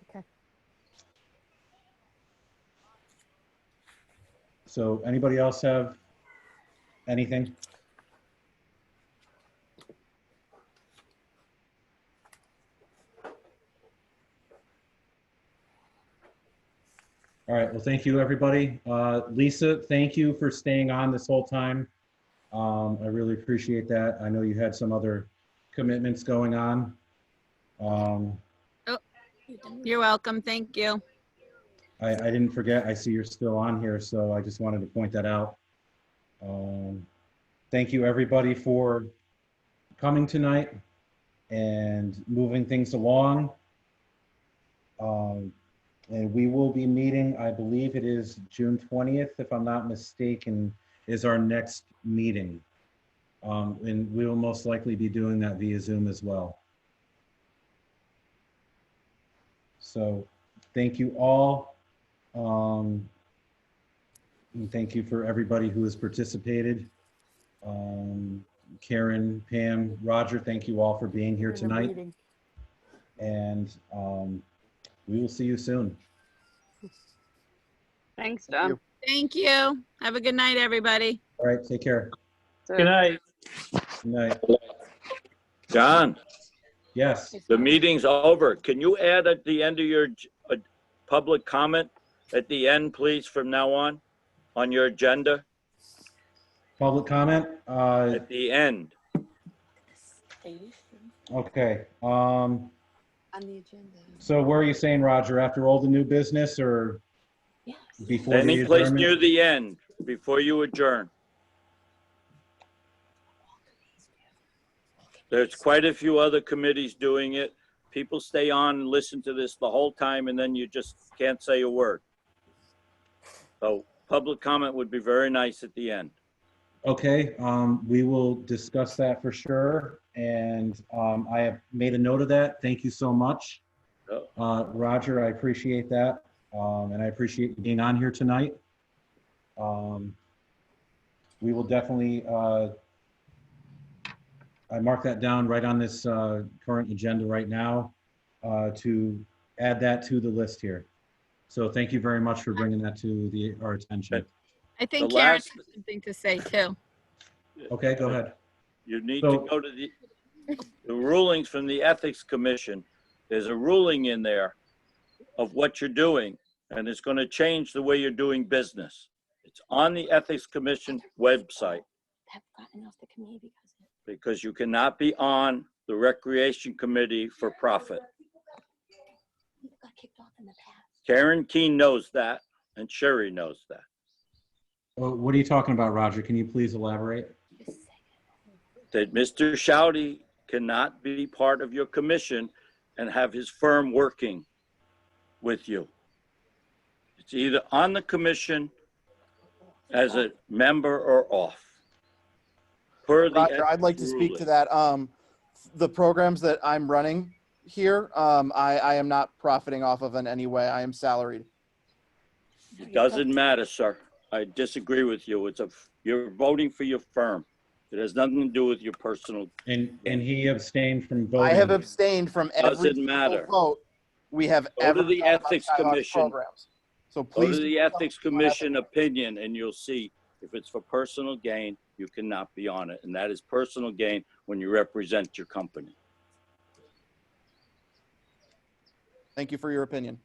Okay. So anybody else have anything? All right, well, thank you, everybody. Lisa, thank you for staying on this whole time. I really appreciate that. I know you had some other commitments going on. You're welcome. Thank you. I didn't forget, I see you're still on here, so I just wanted to point that out. Thank you, everybody, for coming tonight and moving things along. And we will be meeting, I believe it is June 20th, if I'm not mistaken, is our next meeting. And we will most likely be doing that via Zoom as well. So thank you all. And thank you for everybody who has participated. Karen, Pam, Roger, thank you all for being here tonight. And we will see you soon. Thanks, John. Thank you. Have a good night, everybody. All right, take care. Good night. Good night. John. Yes. The meeting's over. Can you add at the end of your public comment at the end, please, from now on your agenda? Public comment? At the end. Okay. On the agenda. So where are you saying, Roger, after all the new business or before Any the place adjournment? near the end, before you adjourn. There's quite a few other committees doing it. People stay on and listen to this the whole time, and then you just can't say a word. So public comment would be very nice at the end. Okay, we will discuss that for sure. And I have made a note of that. Thank you so much. Roger, I appreciate that. And I appreciate you being on here tonight. We will definitely, I mark that down right on this current agenda right now to add that to the list here. So thank you very much for bringing that to our attention. I think Karen has something to say too. Okay, go ahead. You need to go to the rulings from the Ethics Commission. There's a ruling in there of what you're doing, and it's going to change the way you're doing business. It's on the Ethics Commission website. Because you cannot be on the Recreation Committee for profit. Karen Keene knows that, and Sherry knows that. Well, what are you talking about, Roger? Can you please elaborate? That Mr. Shouty cannot be part of your commission and have his firm working with you. It's either on the commission as a member or off. Roger, I'd like to speak to that. The programs that I'm running here, I am not profiting off of in any way. I am salaried. It doesn't matter, sir. I disagree with you. You're voting for your firm. It has nothing to do with your personal. And he abstained from voting. I have abstained from every Doesn't single matter. vote we have Go ever to the done about Ethics Skyhawk's Commission. programs. So Go please to the do Ethics something unethical. Commission opinion and you'll see if it's for personal gain, you cannot be on it. And that is personal gain when you represent your company. Thank you for your opinion.